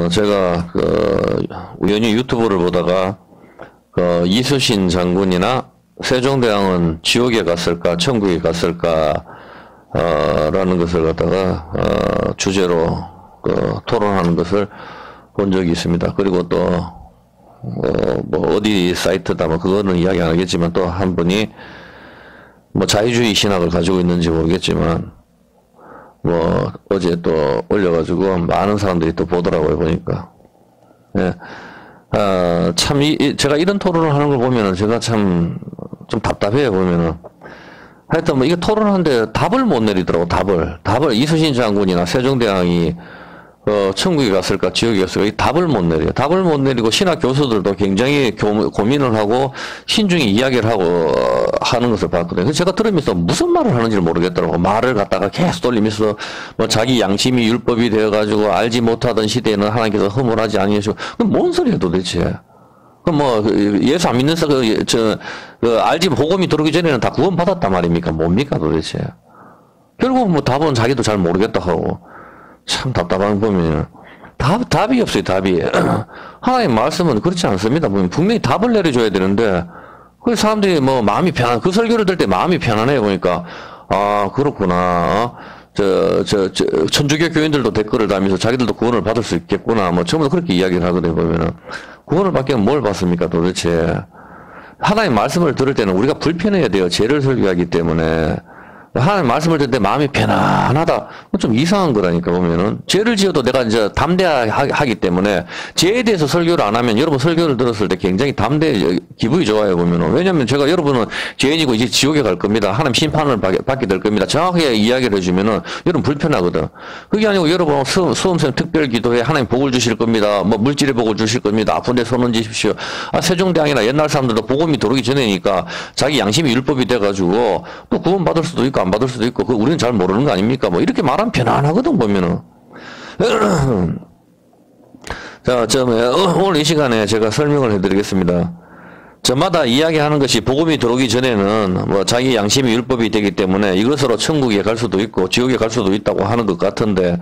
제가 우연히 유튜브를 보다가 이수신 장군이나 세종대왕은 지옥에 갔을까 천국에 갔을까 라는 것을 갖다가 주제로 토론하는 것을 본 적이 있습니다. 그리고 또 뭐 어디 사이트다 뭐 그거는 이야기 안 하겠지만 또 한 분이 뭐 자유주의 신학을 가지고 있는지 모르겠지만 뭐 어제 또 올려가지고 많은 사람들이 또 보더라고요. 보니까 예. 참 제가 이런 토론을 하는 걸 보면은 제가 참 좀 답답해요. 보면은 하여튼 뭐 이거 토론하는데 답을 못 내리더라고. 답을 이수신 장군이나 세종대왕이 천국에 갔을까 지옥에 갔을까 이 답을 못 내려요. 답을 못 내리고 신학 교수들도 굉장히 고민을 하고 신중히 이야기를 하고 하는 것을 봤거든요. 그래서 제가 들으면서 무슨 말을 하는지를 모르겠더라고. 말을 갖다가 계속 돌리면서 뭐 자기 양심이 율법이 되어가지고 알지 못하던 시대에는 하나님께서 허물하지 아니하시고 그럼 뭔 소리야 도대체. 그럼 뭐 예수 안 믿는 알지 복음이 들어오기 전에는 다 구원 받았단 말입니까? 뭡니까 도대체. 결국 뭐 답은 자기도 잘 모르겠다 하고. 참 답답한 보면 답이 없어요. 답이 하나님 말씀은 그렇지 않습니다. 보면 분명히 답을 내려줘야 되는데 그 사람들이 뭐 마음이 편한 그 설교를 들 때 마음이 편안해 보니까 아 그렇구나. 천주교 교인들도 댓글을 달면서 자기들도 구원을 받을 수 있겠구나. 뭐 전부 다 그렇게 이야기를 하거든요. 보면은 구원을 받기는 뭘 받습니까 도대체. 하나님 말씀을 들을 때는 우리가 불편해야 돼요. 죄를 설교하기 때문에. 하나님 말씀을 듣는데 마음이 편안하다. 좀 이상한 거라니까 보면은 죄를 지어도 내가 이제 담대하기 때문에 죄에 대해서 설교를 안 하면 여러분 설교를 들었을 때 굉장히 기분이 좋아요 보면은. 왜냐면 제가 여러분은 죄인이고 이제 지옥에 갈 겁니다. 하나님 심판을 받게 될 겁니다. 정확하게 이야기를 해주면은 여러분 불편하거든. 그게 아니고 여러분 수험생 특별 기도회 하나님 복을 주실 겁니다. 뭐 물질의 복을 주실 겁니다. 아픈데 손 얹으십시오. 세종대왕이나 옛날 사람들도 복음이 들어오기 전에니까 자기 양심이 율법이 돼가지고 또 구원 받을 수도 있고 안 받을 수도 있고 그 우리는 잘 모르는 거 아닙니까? 뭐 이렇게 말하면 편안하거든 보면은. 자, 오늘 이 시간에 제가 설명을 해드리겠습니다. 저마다 이야기하는 것이 복음이 들어오기 전에는 뭐 자기 양심이 율법이 되기 때문에 이것으로 천국에 갈 수도 있고 지옥에 갈 수도 있다고 하는 것 같은데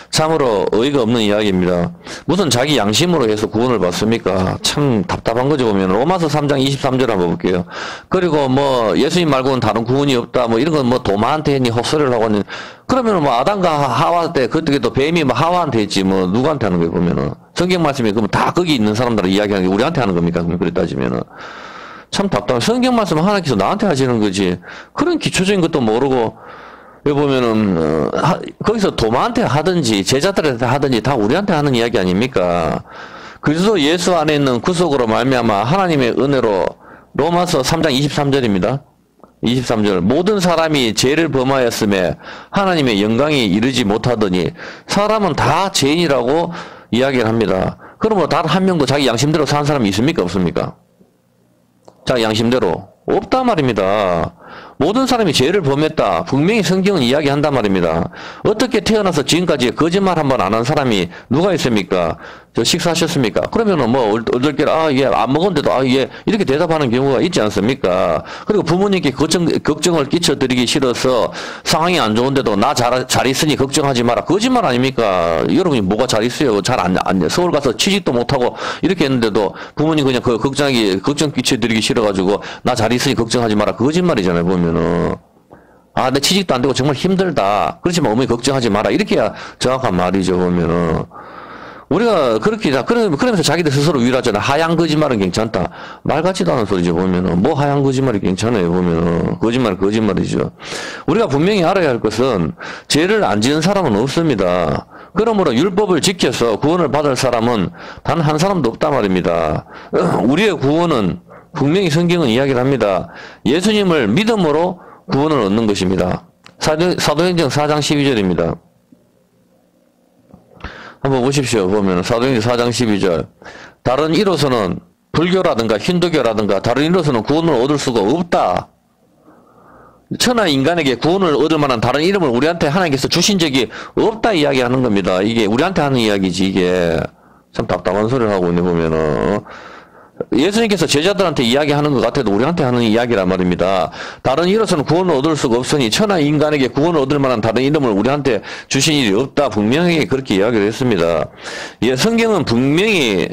참으로 어이가 없는 이야기입니다. 무슨 자기 양심으로 해서 구원을 받습니까? 참 답답한 거죠 보면. 로마서 3장 23절 한번 볼게요. 그리고 뭐 예수님 말고는 다른 구원이 없다 뭐 이런 건 뭐 도마한테 했니 헛소리를 하고 있는. 그러면 뭐 아담과 하와 때 그때도 뱀이 뭐 하와한테 했지 뭐 누구한테 하는 거예요 보면은. 성경 말씀이 그러면 다 거기 있는 사람들을 이야기하는 게 우리한테 하는 겁니까? 그럼 그래 따지면은. 참 답답해. 성경 말씀은 하나님께서 나한테 하시는 거지. 그런 기초적인 것도 모르고, 여기 보면은, 거기서 도마한테 하든지, 제자들한테 하든지 다 우리한테 하는 이야기 아닙니까? 그리스도 예수 안에 있는 구속으로 말미암아 하나님의 은혜로 로마서 3장 23절입니다. 23절. 모든 사람이 죄를 범하였음에 하나님의 영광이 이르지 못하더니 사람은 다 죄인이라고 이야기를 합니다. 그러면 단 한 명도 자기 양심대로 사는 사람이 있습니까? 없습니까? 자기 양심대로. 없단 말입니다. 모든 사람이 죄를 범했다. 분명히 성경은 이야기한단 말입니다. 어떻게 태어나서 지금까지 거짓말 한 번 안 한 사람이 누가 있습니까? 저 식사하셨습니까? 그러면은 뭐 얼떨결에 예 안 먹었는데도 예 이렇게 대답하는 경우가 있지 않습니까? 그리고 부모님께 걱정을 끼쳐드리기 싫어서 상황이 안 좋은데도 나 잘 있으니 걱정하지 마라. 거짓말 아닙니까? 여러분이 뭐가 잘 있어요? 잘 안 서울 가서 취직도 못하고 이렇게 했는데도 부모님 그냥 걱정 끼쳐드리기 싫어가지고 나 잘 있으니 걱정하지 마라. 거짓말이잖아요 보면은. 내 취직도 안 되고 정말 힘들다. 그렇지만 어머니 걱정하지 마라. 이렇게야 정확한 말이죠 보면은. 우리가 그렇게 그러면서 자기들 스스로 위로하잖아. 하얀 거짓말은 괜찮다. 말 같지도 않은 소리죠 보면은. 뭐 하얀 거짓말이 괜찮아요 보면은. 거짓말이죠. 우리가 분명히 알아야 할 것은 죄를 안 지은 사람은 없습니다. 그러므로 율법을 지켜서 구원을 받을 사람은 단 한 사람도 없단 말입니다. 우리의 구원은 분명히 성경은 이야기를 합니다. 예수님을 믿음으로 구원을 얻는 것입니다. 사도행전 4장 12절입니다. 한번 보십시오. 보면 사도행전 4장 12절. 다른 이로서는 불교라든가 힌두교라든가 다른 이로서는 구원을 얻을 수가 없다. 천하 인간에게 구원을 얻을 만한 다른 이름을 우리한테 하나님께서 주신 적이 없다 이야기하는 겁니다. 이게 우리한테 하는 이야기지 이게. 참 답답한 소리를 하고 있네 보면은. 예수님께서 제자들한테 이야기하는 것 같아도 우리한테 하는 이야기란 말입니다. 다른 이로서는 구원을 얻을 수가 없으니 천하 인간에게 구원을 얻을 만한 다른 이름을 우리한테 주신 일이 없다. 분명히 그렇게 이야기를 했습니다. 예, 성경은 분명히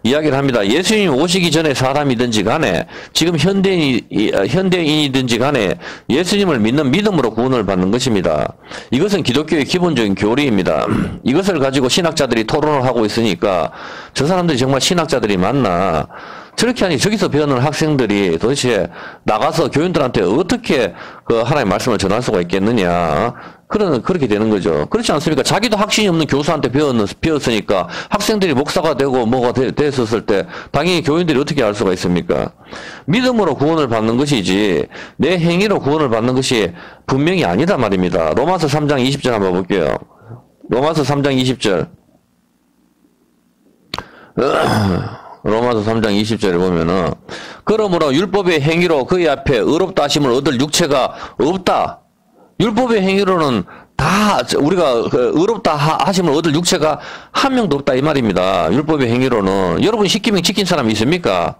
이야기를 합니다. 예수님이 오시기 전에 사람이든지 간에 지금 현대인이든지 간에 예수님을 믿는 믿음으로 구원을 받는 것입니다. 이것은 기독교의 기본적인 교리입니다. 이것을 가지고 신학자들이 토론을 하고 있으니까 저 사람들이 정말 신학자들이 맞나? 저렇게 하니 저기서 배우는 학생들이 도대체 나가서 교인들한테 어떻게 그 하나님의 말씀을 전할 수가 있겠느냐? 그렇게 되는 거죠. 그렇지 않습니까? 자기도 확신이 없는 교수한테 배웠으니까 학생들이 목사가 되고 뭐가 됐었을 때 당연히 교인들이 어떻게 알 수가 있습니까? 믿음으로 구원을 받는 것이지 내 행위로 구원을 받는 것이 분명히 아니다 말입니다. 로마서 3장 20절 한번 볼게요. 로마서 3장 20절. 로마서 3장 20절에 보면은 그러므로 율법의 행위로 그의 앞에 의롭다 하심을 얻을 육체가 없다. 율법의 행위로는 다 우리가 의롭다 하심을 얻을 육체가 한 명도 없다 이 말입니다. 율법의 행위로는 여러분 십계명 지킨 사람이 있습니까?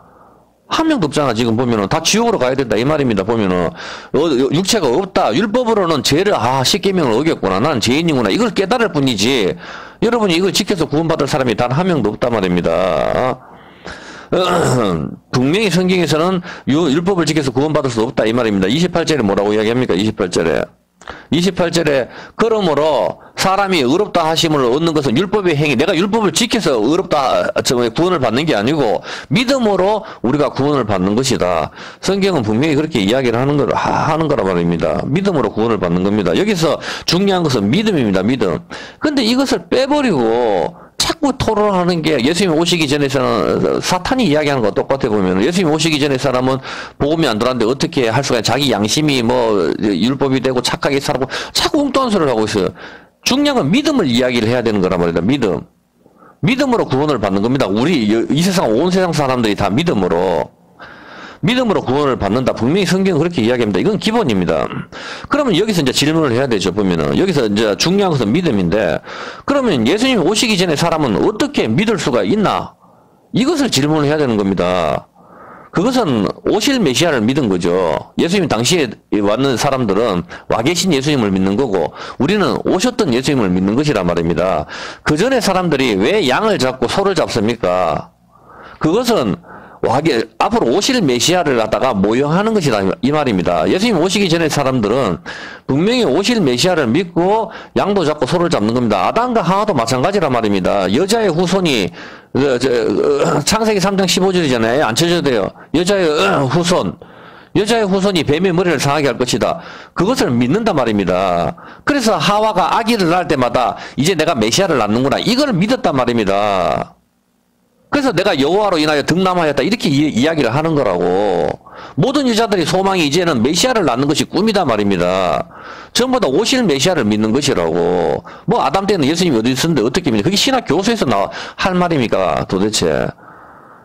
한 명도 없잖아. 지금 보면은 다 지옥으로 가야 된다 이 말입니다. 보면은 육체가 없다. 율법으로는 죄를 십계명을 어겼구나. 난 죄인이구나. 이걸 깨달을 뿐이지. 여러분이 이걸 지켜서 구원받을 사람이 단 한 명도 없단 말입니다. 분명히 성경에서는 율법을 지켜서 구원받을 수 없다 이 말입니다. 28절에 뭐라고 이야기합니까? 28절에 그러므로 사람이 의롭다 하심을 얻는 것은 율법의 행위, 내가 율법을 지켜서 의롭다 구원을 받는 게 아니고 믿음으로 우리가 구원을 받는 것이다. 성경은 분명히 그렇게 이야기를 하는 거라 말입니다. 믿음으로 구원을 받는 겁니다. 여기서 중요한 것은 믿음입니다. 믿음. 근데 이것을 빼버리고 자꾸 토론하는 게 예수님 오시기 전에서는 사탄이 이야기하는 거 똑같아 보면 예수님 오시기 전에 사람은 복음이 안 들어왔는데 어떻게 할 수가 있냐. 자기 양심이 뭐 율법이 되고 착하게 살고 자꾸 엉뚱한 소리를 하고 있어요. 중요한 건 믿음을 이야기를 해야 되는 거란 말이다. 믿음으로 구원을 받는 겁니다. 우리 이 세상 온 세상 사람들이 다 믿음으로 구원을 받는다. 분명히 성경은 그렇게 이야기합니다. 이건 기본입니다. 그러면 여기서 이제 질문을 해야 되죠. 보면은 여기서 이제 중요한 것은 믿음인데 그러면 예수님이 오시기 전에 사람은 어떻게 믿을 수가 있나? 이것을 질문을 해야 되는 겁니다. 그것은 오실 메시아를 믿은 거죠. 예수님 당시에 왔는 사람들은 와 계신 예수님을 믿는 거고 우리는 오셨던 예수님을 믿는 것이란 말입니다. 그 전에 사람들이 왜 양을 잡고 소를 잡습니까? 그것은 앞으로 오실 메시아를 갖다가 모형하는 것이다 이 말입니다. 예수님 오시기 전에 사람들은 분명히 오실 메시아를 믿고 양도 잡고 소를 잡는 겁니다. 아담과 하와도 마찬가지란 말입니다. 여자의 후손이 창세기 3장 15절이잖아요. 안 쳐줘도 돼요. 여자의 후손이 뱀의 머리를 상하게 할 것이다. 그것을 믿는단 말입니다. 그래서 하와가 아기를 낳을 때마다 이제 내가 메시아를 낳는구나. 이걸 믿었단 말입니다. 그래서 내가 여호와로 인하여 득남하였다 이렇게 이야기를 하는 거라고. 모든 여자들이 소망이 이제는 메시아를 낳는 것이 꿈이다 말입니다. 전부 다 오실 메시아를 믿는 것이라고. 뭐 아담 때는 예수님이 어디 있었는데 어떻게 믿냐. 그게 신학 교수에서 할 말입니까 도대체.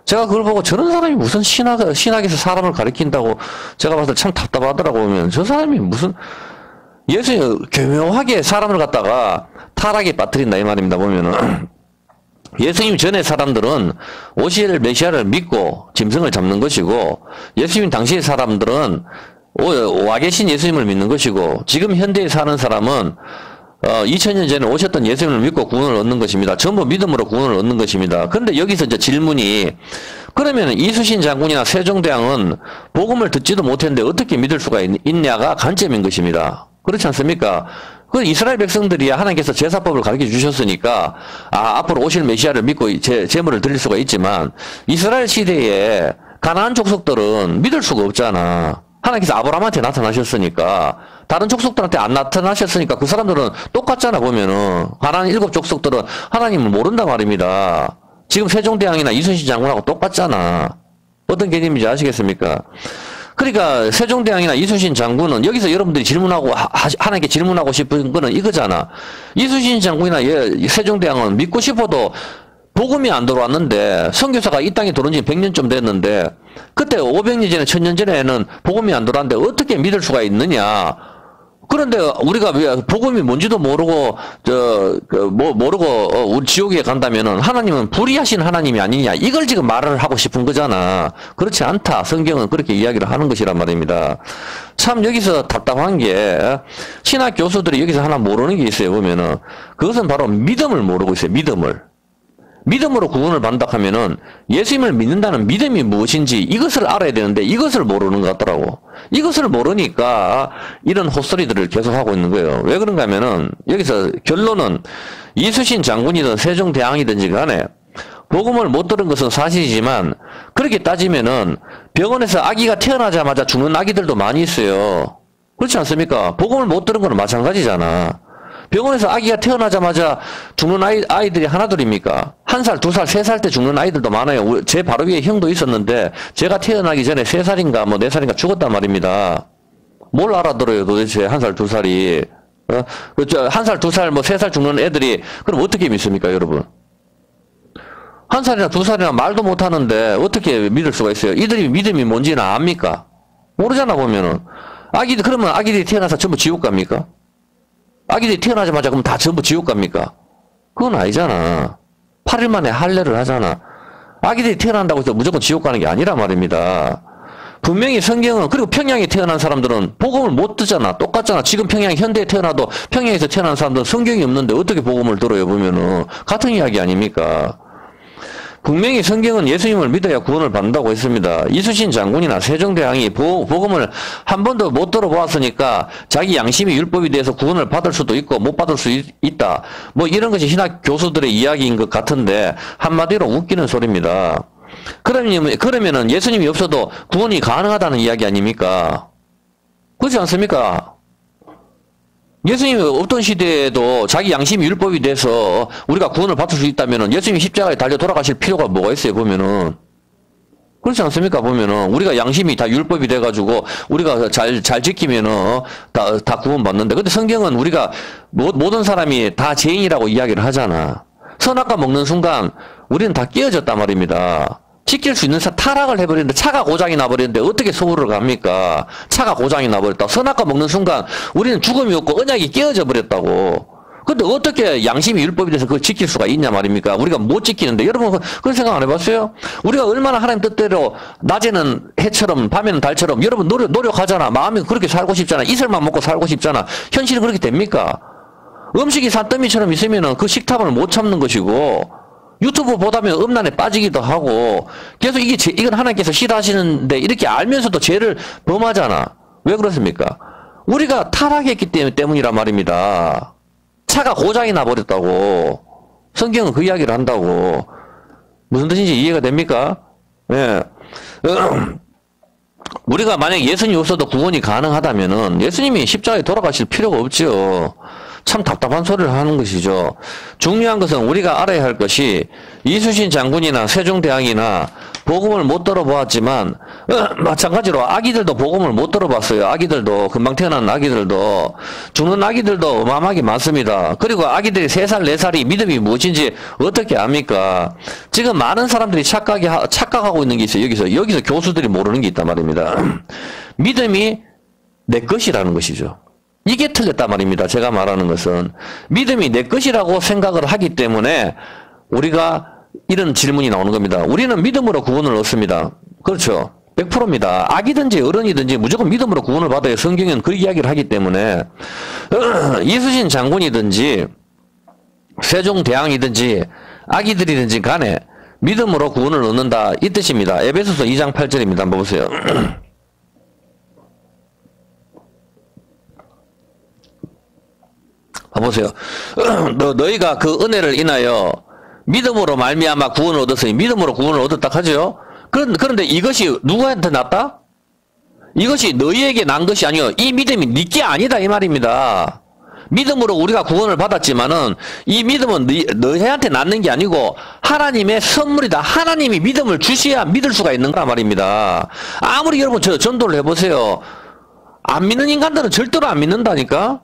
제가 그걸 보고 저런 사람이 무슨 신학에서 사람을 가리킨다고 제가 봐서 참 답답하더라고. 보면 저 사람이 무슨 예수님 교묘하게 사람을 갖다가 타락에 빠뜨린다 이 말입니다. 보면은 예수님 전에 사람들은 오실 메시아를 믿고 짐승을 잡는 것이고 예수님 당시의 사람들은 와 계신 예수님을 믿는 것이고 지금 현대에 사는 사람은 2000년 전에 오셨던 예수님을 믿고 구원을 얻는 것입니다. 전부 믿음으로 구원을 얻는 것입니다. 그런데 여기서 이제 질문이 그러면 이순신 장군이나 세종대왕은 복음을 듣지도 못했는데 어떻게 믿을 수가 있냐가 관점인 것입니다. 그렇지 않습니까? 그 이스라엘 백성들이야 하나님께서 제사법을 가르쳐 주셨으니까 앞으로 오실 메시아를 믿고 제물을 드릴 수가 있지만 이스라엘 시대에 가나안 족속들은 믿을 수가 없잖아. 하나님께서 아브라함한테 나타나셨으니까 다른 족속들한테 안 나타나셨으니까 그 사람들은 똑같잖아. 보면은 가나안 7 족속들은 하나님을 모른단 말입니다. 지금 세종대왕이나 이순신 장군하고 똑같잖아. 어떤 개념인지 아시겠습니까? 그러니까 세종대왕이나 이순신 장군은 여기서 여러분들이 질문하고 하나님께 질문하고 싶은 거는 이거잖아. 이순신 장군이나 세종대왕은 믿고 싶어도 복음이 안 들어왔는데 선교사가 이 땅에 들어온 지 100년쯤 됐는데 그때 500년 전에 1000년 전에는 복음이 안 들어왔는데 어떻게 믿을 수가 있느냐. 그런데 우리가 왜 복음이 뭔지도 모르고 모르고 우리 지옥에 간다면은 하나님은 불의하신 하나님이 아니냐 이걸 지금 말을 하고 싶은 거잖아. 그렇지 않다. 성경은 그렇게 이야기를 하는 것이란 말입니다. 참 여기서 답답한 게 신학 교수들이 여기서 하나 모르는 게 있어요. 보면은 그것은 바로 믿음을 모르고 있어요. 믿음으로 구원을 받는다 하면은 예수님을 믿는다는 믿음이 무엇인지 이것을 알아야 되는데 이것을 모르는 것 같더라고. 이것을 모르니까 이런 헛소리들을 계속 하고 있는 거예요. 왜 그런가 하면은 여기서 결론은 이수신 장군이든 세종대왕이든지 간에 복음을 못 들은 것은 사실이지만 그렇게 따지면은 병원에서 아기가 태어나자마자 죽는 아기들도 많이 있어요. 그렇지 않습니까? 복음을 못 들은 거는 마찬가지잖아. 병원에서 아기가 태어나자마자 죽는 아이들이 하나둘입니까? 1살, 2살, 3살 때 죽는 아이들도 많아요. 제 바로 위에 형도 있었는데 제가 태어나기 전에 3살인가 뭐 4살인가 죽었단 말입니다. 뭘 알아들어요 도대체 1살, 2살이. 그렇죠. 1살, 2살, 뭐 3살 죽는 애들이 그럼 어떻게 믿습니까 여러분? 1살이나 2살이나 말도 못하는데 어떻게 믿을 수가 있어요? 이들이 믿음이 뭔지는 압니까? 모르잖아 보면은. 그러면 아기들이 태어나서 전부 지옥 갑니까? 아기들이 태어나자마자 그럼 다 전부 지옥 갑니까? 그건 아니잖아. 8일 만에 할례를 하잖아. 아기들이 태어난다고 해서 무조건 지옥 가는 게 아니란 말입니다. 분명히 성경은, 그리고 평양에 태어난 사람들은 복음을 못 듣잖아. 똑같잖아. 지금 평양 현대에 태어나도 평양에서 태어난 사람들은 성경이 없는데 어떻게 복음을 들어요 보면은. 같은 이야기 아닙니까? 분명히 성경은 예수님을 믿어야 구원을 받는다고 했습니다. 이수신 장군이나 세종대왕이 복음을 한 번도 못 들어보았으니까 자기 양심이 율법에 대해서 구원을 받을 수도 있고 못 받을 수 있다. 뭐 이런 것이 신학 교수들의 이야기인 것 같은데 한마디로 웃기는 소리입니다. 그러면은 예수님이 없어도 구원이 가능하다는 이야기 아닙니까? 그렇지 않습니까? 예수님이 없던 시대에도 자기 양심이 율법이 돼서 우리가 구원을 받을 수 있다면은 예수님이 십자가에 달려 돌아가실 필요가 뭐가 있어요, 보면은. 그렇지 않습니까, 보면은. 우리가 양심이 다 율법이 돼가지고 우리가 잘 지키면은 다 구원받는데. 근데 성경은 우리가 모든 사람이 다 죄인이라고 이야기를 하잖아. 선악과 먹는 순간 우리는 다 깨어졌단 말입니다. 지킬 수 있는 타락을 해버리는데 차가 고장이 나버리는데 어떻게 서울을 갑니까? 차가 고장이 나버렸다. 선악과 먹는 순간 우리는 죽음이 없고 언약이 깨어져 버렸다고. 근데 어떻게 양심이 율법이 돼서 그걸 지킬 수가 있냐 말입니까? 우리가 못 지키는데 여러분 그런 생각 안 해봤어요? 우리가 얼마나 하나님 뜻대로 낮에는 해처럼 밤에는 달처럼 여러분 노력하잖아. 마음이 그렇게 살고 싶잖아. 이슬만 먹고 살고 싶잖아. 현실은 그렇게 됩니까? 음식이 산더미처럼 있으면은 그 식탐을 못 참는 것이고 유튜브 보다 보면 음란에 빠지기도 하고 계속 이건 하나님께서 싫어하시는데 이렇게 알면서도 죄를 범하잖아. 왜 그렇습니까? 우리가 타락했기 때문이란 말입니다. 차가 고장이 나버렸다고. 성경은 그 이야기를 한다고. 무슨 뜻인지 이해가 됩니까? 예. 우리가 만약 예수님이 없어도 구원이 가능하다면은 예수님이 십자가에 돌아가실 필요가 없죠. 참 답답한 소리를 하는 것이죠. 중요한 것은 우리가 알아야 할 것이 이수신 장군이나 세종대왕이나 복음을 못 들어보았지만 마찬가지로 아기들도 복음을 못 들어봤어요. 아기들도 금방 태어난 아기들도 죽는 아기들도 어마어마하게 많습니다. 그리고 아기들이 3살 4살이 믿음이 무엇인지 어떻게 압니까? 지금 많은 사람들이 착각하고 있는 게 있어요. 여기서 교수들이 모르는 게 있단 말입니다. 믿음이 내 것이라는 것이죠. 이게 틀렸단 말입니다. 제가 말하는 것은 믿음이 내 것이라고 생각을 하기 때문에 우리가 이런 질문이 나오는 겁니다. 우리는 믿음으로 구원을 얻습니다. 그렇죠. 100%입니다. 아기든지 어른이든지 무조건 믿음으로 구원을 받아야 성경은 그 이야기를 하기 때문에 이수신 장군이든지 세종대왕이든지 아기들이든지 간에 믿음으로 구원을 얻는다 이 뜻입니다. 에베소서 2장 8절입니다. 한번 보세요. 보세요. 너희가 그 은혜를 인하여 믿음으로 말미암아 구원을 얻었으니 믿음으로 구원을 얻었다 하죠. 그런데 이것이 누구한테 났다? 이것이 너희에게 난 것이 아니요. 이 믿음이 네게 아니다 이 말입니다. 믿음으로 우리가 구원을 받았지만은 이 믿음은 너희한테 낳는 게 아니고 하나님의 선물이다. 하나님이 믿음을 주셔야 믿을 수가 있는 거란 말입니다. 아무리 여러분 전도를 해보세요. 안 믿는 인간들은 절대로 안 믿는다니까.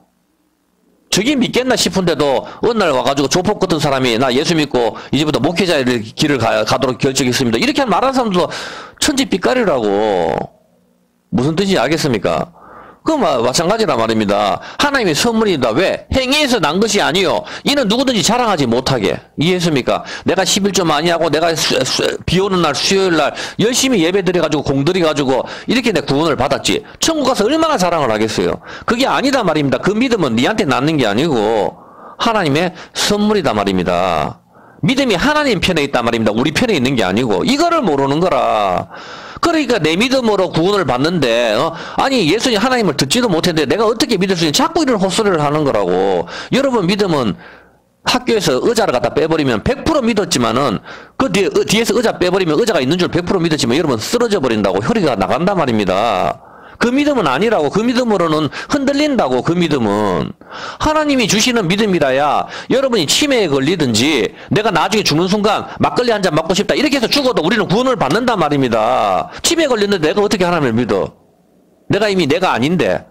저게 믿겠나 싶은데도 어느 날 와가지고 조폭 같은 사람이 나 예수 믿고 이제부터 목회자의 길을 가도록 결정했습니다. 이렇게 말하는 사람도 천지빛깔이라고. 무슨 뜻인지 알겠습니까? 그건 마찬가지란 말입니다. 하나님의 선물이다. 왜? 행위에서 난 것이 아니요. 이는 누구든지 자랑하지 못하게. 이해했습니까? 내가 11조 많이 하고 내가 비 오는 날 수요일 날 열심히 예배 드려가지고 공들여가지고 이렇게 내 구원을 받았지. 천국 가서 얼마나 자랑을 하겠어요. 그게 아니다 말입니다. 그 믿음은 니한테 낳는 게 아니고 하나님의 선물이다 말입니다. 믿음이 하나님 편에 있단 말입니다. 우리 편에 있는 게 아니고. 이거를 모르는 거라. 그러니까 내 믿음으로 구원을 받는데 아니 예수님 하나님을 듣지도 못했는데 내가 어떻게 믿을 수 있는 자꾸 이런 헛소리를 하는 거라고. 여러분 믿음은 학교에서 의자를 갖다 빼버리면 100% 믿었지만은 그 뒤에서 의자 빼버리면 의자가 있는 줄 100% 믿었지만 여러분 쓰러져 버린다고. 혈이가 나간단 말입니다. 그 믿음은 아니라고. 그 믿음으로는 흔들린다고. 그 믿음은 하나님이 주시는 믿음이라야 여러분이 치매에 걸리든지 내가 나중에 죽는 순간 막걸리 한 잔 먹고 싶다 이렇게 해서 죽어도 우리는 구원을 받는단 말입니다. 치매에 걸렸는데 내가 어떻게 하나님을 믿어? 내가 이미 내가 아닌데.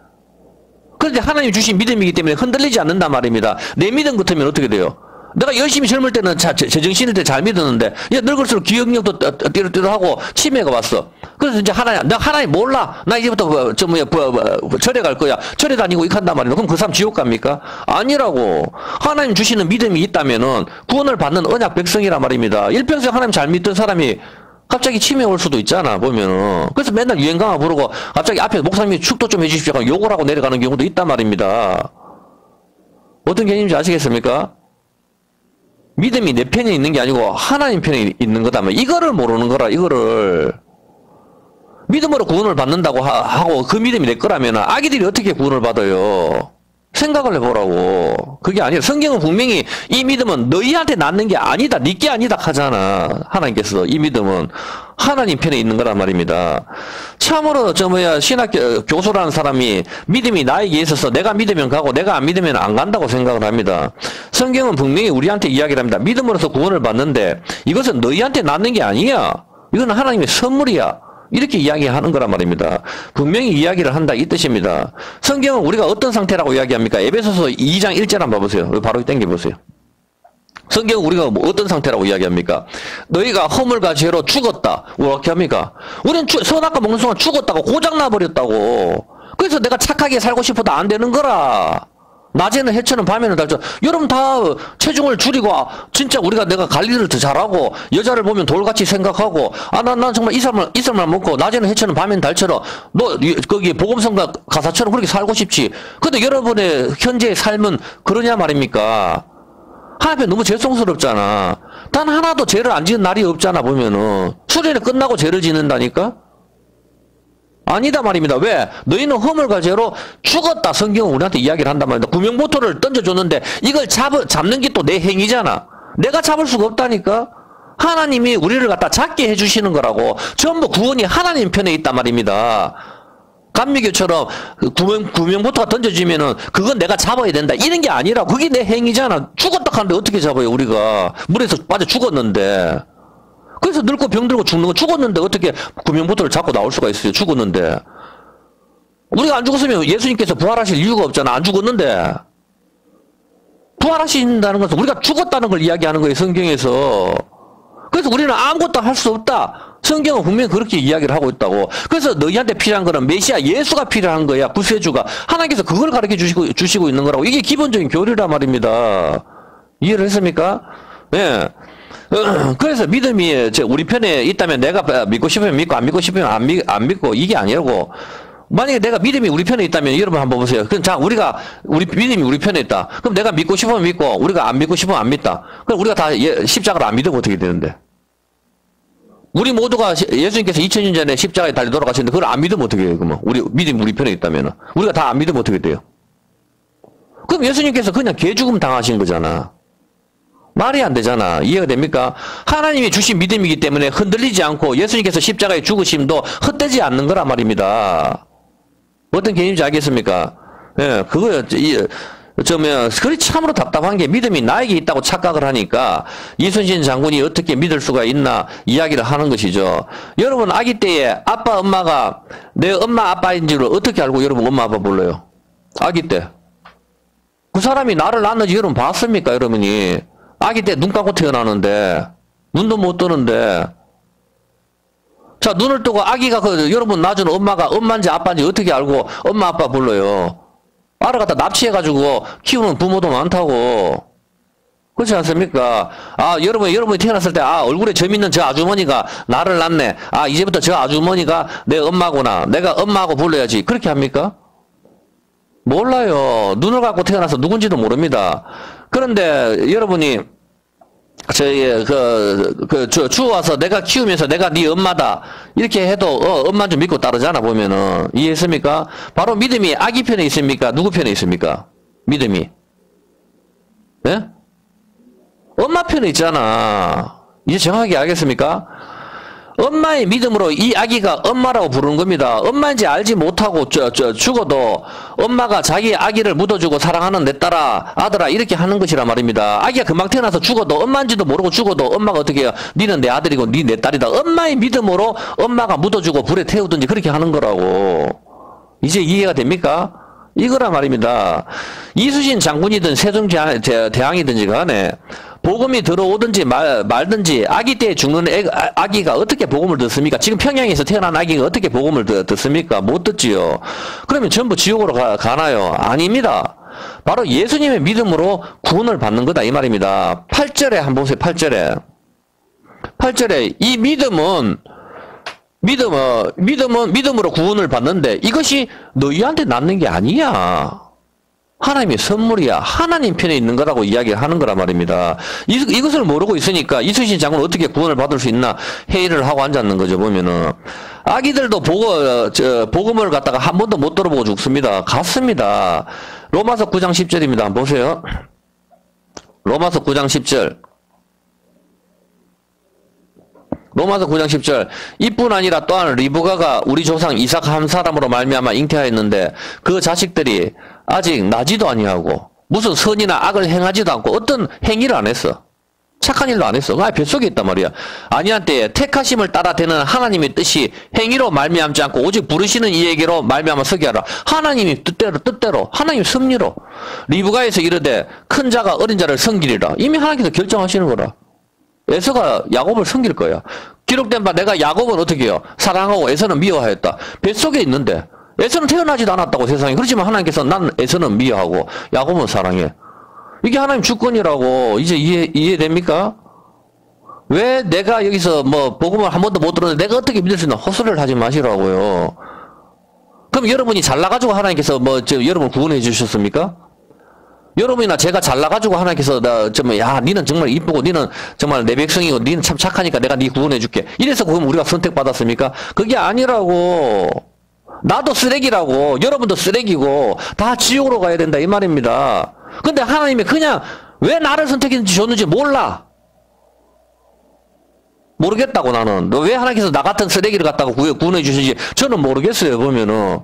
그런데 하나님 주신 믿음이기 때문에 흔들리지 않는단 말입니다. 내 믿음 같으면 어떻게 돼요? 내가 열심히 젊을 때는 제정신일 때 잘 믿었는데, 야, 늙을수록 기억력도 띠로띠로하고 치매가 왔어. 그래서 이제 내가 하나님 몰라. 나 이제부터 절에 갈 거야. 절에 다니고 이렇게 한단 말이야. 그럼 그 사람 지옥 갑니까? 아니라고. 하나님 주시는 믿음이 있다면은 구원을 받는 언약 백성이란 말입니다. 일평생 하나님 잘 믿던 사람이 갑자기 치매 올 수도 있잖아, 보면은. 그래서 맨날 유행강화 부르고 갑자기 앞에 목사님이 축도 좀 해주십시오 하고 욕을 하고 내려가는 경우도 있단 말입니다. 어떤 개념인지 아시겠습니까? 믿음이 내 편에 있는 게 아니고 하나님 편에 있는 거다면 이거를 모르는 거라. 이거를 믿음으로 구원을 받는다고 하고 그 믿음이 내 거라면 아기들이 어떻게 구원을 받아요? 생각을 해보라고. 그게 아니라 성경은 분명히 이 믿음은 너희한테 낳는 게 아니다. 니께 아니다 하잖아. 하나님께서 이 믿음은 하나님 편에 있는 거란 말입니다. 참으로 신학교 교수라는 사람이 믿음이 나에게 있어서 내가 믿으면 가고 내가 안 믿으면 안 간다고 생각을 합니다. 성경은 분명히 우리한테 이야기를 합니다. 믿음으로서 구원을 받는데 이것은 너희한테 낳는 게 아니야. 이건 하나님의 선물이야. 이렇게 이야기하는 거란 말입니다. 분명히 이야기를 한다 이 뜻입니다. 성경은 우리가 어떤 상태라고 이야기합니까? 에베소서 2장 1절 한번 봐보세요. 바로 땡겨보세요. 성경은 우리가 어떤 상태라고 이야기합니까? 너희가 허물과 죄로 죽었다. 어떻게 합니까? 우리는 선악과 먹는 순간 죽었다고 고장나버렸다고. 그래서 내가 착하게 살고 싶어도 안 되는 거라. 낮에는 해처럼 밤에는 달처럼. 여러분 다 체중을 줄이고 진짜 내가 관리를 더 잘하고 여자를 보면 돌같이 생각하고 난 정말 이슬만 먹고 낮에는 해처럼 밤에는 달처럼 너 거기 복음성가 가사처럼 그렇게 살고 싶지. 근데 여러분의 현재의 삶은 그러냐 말입니까? 하나님 너무 죄송스럽잖아. 단 하나도 죄를 안 지은 날이 없잖아 보면은. 수련회 끝나고 죄를 짓는다니까? 아니다 말입니다. 왜? 너희는 허물과 죄로 죽었다. 성경은 우리한테 이야기를 한단 말입니다. 구명보토를 던져줬는데 이걸 잡는 게 또 내 행위잖아. 내가 잡을 수가 없다니까? 하나님이 우리를 갖다 잡게 해주시는 거라고. 전부 구원이 하나님 편에 있단 말입니다. 감미교처럼 구명보토가 던져지면은 그건 내가 잡아야 된다. 이런 게 아니라 그게 내 행위잖아. 죽었다 하는데 어떻게 잡아요 우리가. 물에서 빠져 죽었는데. 그래서 늙고 병들고 죽는 거 죽었는데 어떻게 구명보토를 잡고 나올 수가 있어요. 죽었는데. 우리가 안 죽었으면 예수님께서 부활하실 이유가 없잖아. 안 죽었는데. 부활하신다는 것은 우리가 죽었다는 걸 이야기하는 거예요. 성경에서. 그래서 우리는 아무것도 할 수 없다. 성경은 분명히 그렇게 이야기를 하고 있다고. 그래서 너희한테 필요한 거는 메시아 예수가 필요한 거야. 구세주가. 하나님께서 그걸 가르쳐 주시고 있는 거라고. 이게 기본적인 교리란 말입니다. 이해를 했습니까? 예. 그래서 믿음이 우리 편에 있다면 내가 믿고 싶으면 믿고 안 믿고 싶으면 안 믿고 이게 아니라고. 만약에 내가 믿음이 우리 편에 있다면 여러분 한번 보세요. 그럼 자 우리 믿음이 우리 편에 있다. 그럼 내가 믿고 싶으면 믿고 우리가 안 믿고 싶으면 안 믿다. 그럼 우리가 다 십자가를 안 믿으면 어떻게 되는데? 우리 모두가 예수님께서 2000년 전에 십자가에 달려 돌아가셨는데 그걸 안 믿으면 어떻게 해요? 그러면 믿음이 우리 편에 있다면 우리가 다 안 믿으면 어떻게 돼요? 그럼 예수님께서 그냥 개죽음 당하신 거잖아. 말이 안 되잖아. 이해가 됩니까? 하나님이 주신 믿음이기 때문에 흔들리지 않고 예수님께서 십자가에 죽으심도 헛되지 않는 거란 말입니다. 어떤 개념인지 알겠습니까? 예, 그리 참으로 답답한 게 믿음이 나에게 있다고 착각을 하니까 이순신 장군이 어떻게 믿을 수가 있나 이야기를 하는 것이죠. 여러분 아기 때에 아빠 엄마가 내 엄마 아빠인 줄 어떻게 알고 여러분 엄마 아빠 불러요? 아기 때. 그 사람이 나를 낳는지 여러분 봤습니까 여러분이? 아기 때 눈 감고 태어나는데 눈도 못 뜨는데 자, 눈을 뜨고 아기가 여러분 낳아준 엄마가 엄마인지 아빠인지 어떻게 알고 엄마 아빠 불러요? 알아갖다 납치해가지고 키우는 부모도 많다고. 그렇지 않습니까? 아, 여러분이 태어났을 때, 아, 얼굴에 점 있는 저 아주머니가 나를 낳네. 아, 이제부터 저 아주머니가 내 엄마구나. 내가 엄마하고 불러야지. 그렇게 합니까? 몰라요. 눈을 갖고 태어나서 누군지도 모릅니다. 그런데 여러분이 주워와서 내가 키우면서 내가 네 엄마다 이렇게 해도 엄마인 줄 믿고 따르잖아 보면은. 이해했습니까? 바로 믿음이 아기 편에 있습니까? 누구 편에 있습니까? 믿음이. 예? 엄마 편에 있잖아. 이제 정확하게 알겠습니까? 엄마의 믿음으로 이 아기가 엄마라고 부르는 겁니다. 엄마인지 알지 못하고 죽어도 엄마가 자기 아기를 묻어주고 사랑하는 내 딸아 아들아 이렇게 하는 것이란 말입니다. 아기가 금방 태어나서 죽어도 엄마인지도 모르고 죽어도 엄마가 어떻게 해요? 니는 내 아들이고 니 내 딸이다. 엄마의 믿음으로 엄마가 묻어주고 불에 태우든지 그렇게 하는 거라고. 이제 이해가 됩니까? 이거란 말입니다. 이수신 장군이든 세종대왕이든지 간에 복음이 들어오든지 말든지 아기 때 죽는 아기가 어떻게 복음을 듣습니까? 지금 평양에서 태어난 아기가 어떻게 복음을 듣습니까? 못 듣지요. 그러면 전부 지옥으로 가나요? 아닙니다. 바로 예수님의 믿음으로 구원을 받는 거다 이 말입니다. 8절에 한번 보세요. 8절에 이 믿음은 믿음으로 구원을 받는데 이것이 너희한테 낫는 게 아니야. 하나님의 선물이야. 하나님 편에 있는 거라고 이야기를 하는 거란 말입니다. 이것을 모르고 있으니까 이수신 장군은 어떻게 구원을 받을 수 있나 회의를 하고 앉았는 거죠. 보면은 아기들도 복음을 갖다가 한 번도 못 들어보고 죽습니다. 같습니다. 로마서 9장 10절입니다. 한번 보세요. 로마서 9장 10절. 로마서 9장 10절. 이뿐 아니라 또한 리브가가 우리 조상 이삭 한 사람으로 말미암아 잉태하였는데 그 자식들이 아직 나지도 아니하고 무슨 선이나 악을 행하지도 않고 어떤 행위를 안 했어. 착한 일도 안 했어. 뱃속에 있단 말이야. 아니한 때에 택하심을 따라 되는 하나님의 뜻이 행위로 말미암지 않고 오직 부르시는 이에게로 말미암아 서게 하라. 하나님이 뜻대로 하나님 섭리로 리브가에서 이르되 큰 자가 어린 자를 섬기리라. 이미 하나님께서 결정하시는 거라. 에서가 야곱을 섬길 거야. 기록된 바 내가 야곱은 어떻게 해요? 사랑하고 에서는 미워하였다. 뱃속에 있는데 에서는 태어나지도 않았다고 세상에. 그렇지만 하나님께서 난 에서는 미워하고 야곱은 사랑해. 이게 하나님 주권이라고. 이제 이해됩니까? 왜 내가 여기서 뭐 복음을 한 번도 못 들었는데 내가 어떻게 믿을 수 있나? 헛소리를 하지 마시라고요. 그럼 여러분이 잘나가지고 하나님께서 여러분 구원해 주셨습니까? 여러분이나 제가 잘나가지고 하나님께서 야 니는 정말 이쁘고 니는 정말 내 백성이고 니는 참 착하니까 내가 니 구원해 줄게. 이래서 그럼 우리가 선택받았습니까? 그게 아니라고. 나도 쓰레기라고. 여러분도 쓰레기고 다 지옥으로 가야 된다 이 말입니다. 근데 하나님이 그냥 왜 나를 선택했는지 줬는지 몰라. 모르겠다고 나는. 너 왜 하나님께서 나 같은 쓰레기를 갖다가 구원해 주시지 저는 모르겠어요. 보면은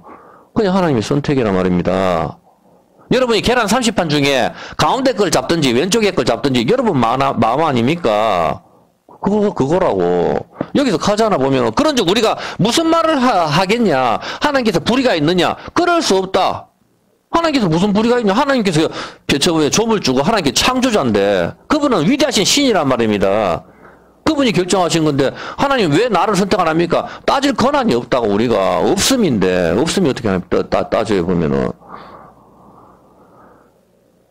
그냥 하나님의 선택이란 말입니다. 여러분이 계란 30판 중에 가운데 걸 잡든지 왼쪽에 걸 잡든지 여러분 마음 아닙니까? 그거라고. 여기서 가잖아 보면. 그런즉 우리가 무슨 말을 하겠냐? 하나님께서 불의가 있느냐? 그럴 수 없다. 하나님께서 무슨 불의가 있냐? 하나님께서 점을 주고 하나님께 창조자인데 그분은 위대하신 신이란 말입니다. 그분이 결정하신 건데 하나님 왜 나를 선택 안 합니까? 따질 권한이 없다고. 우리가 없음인데 없음이 어떻게 따져요 보면은.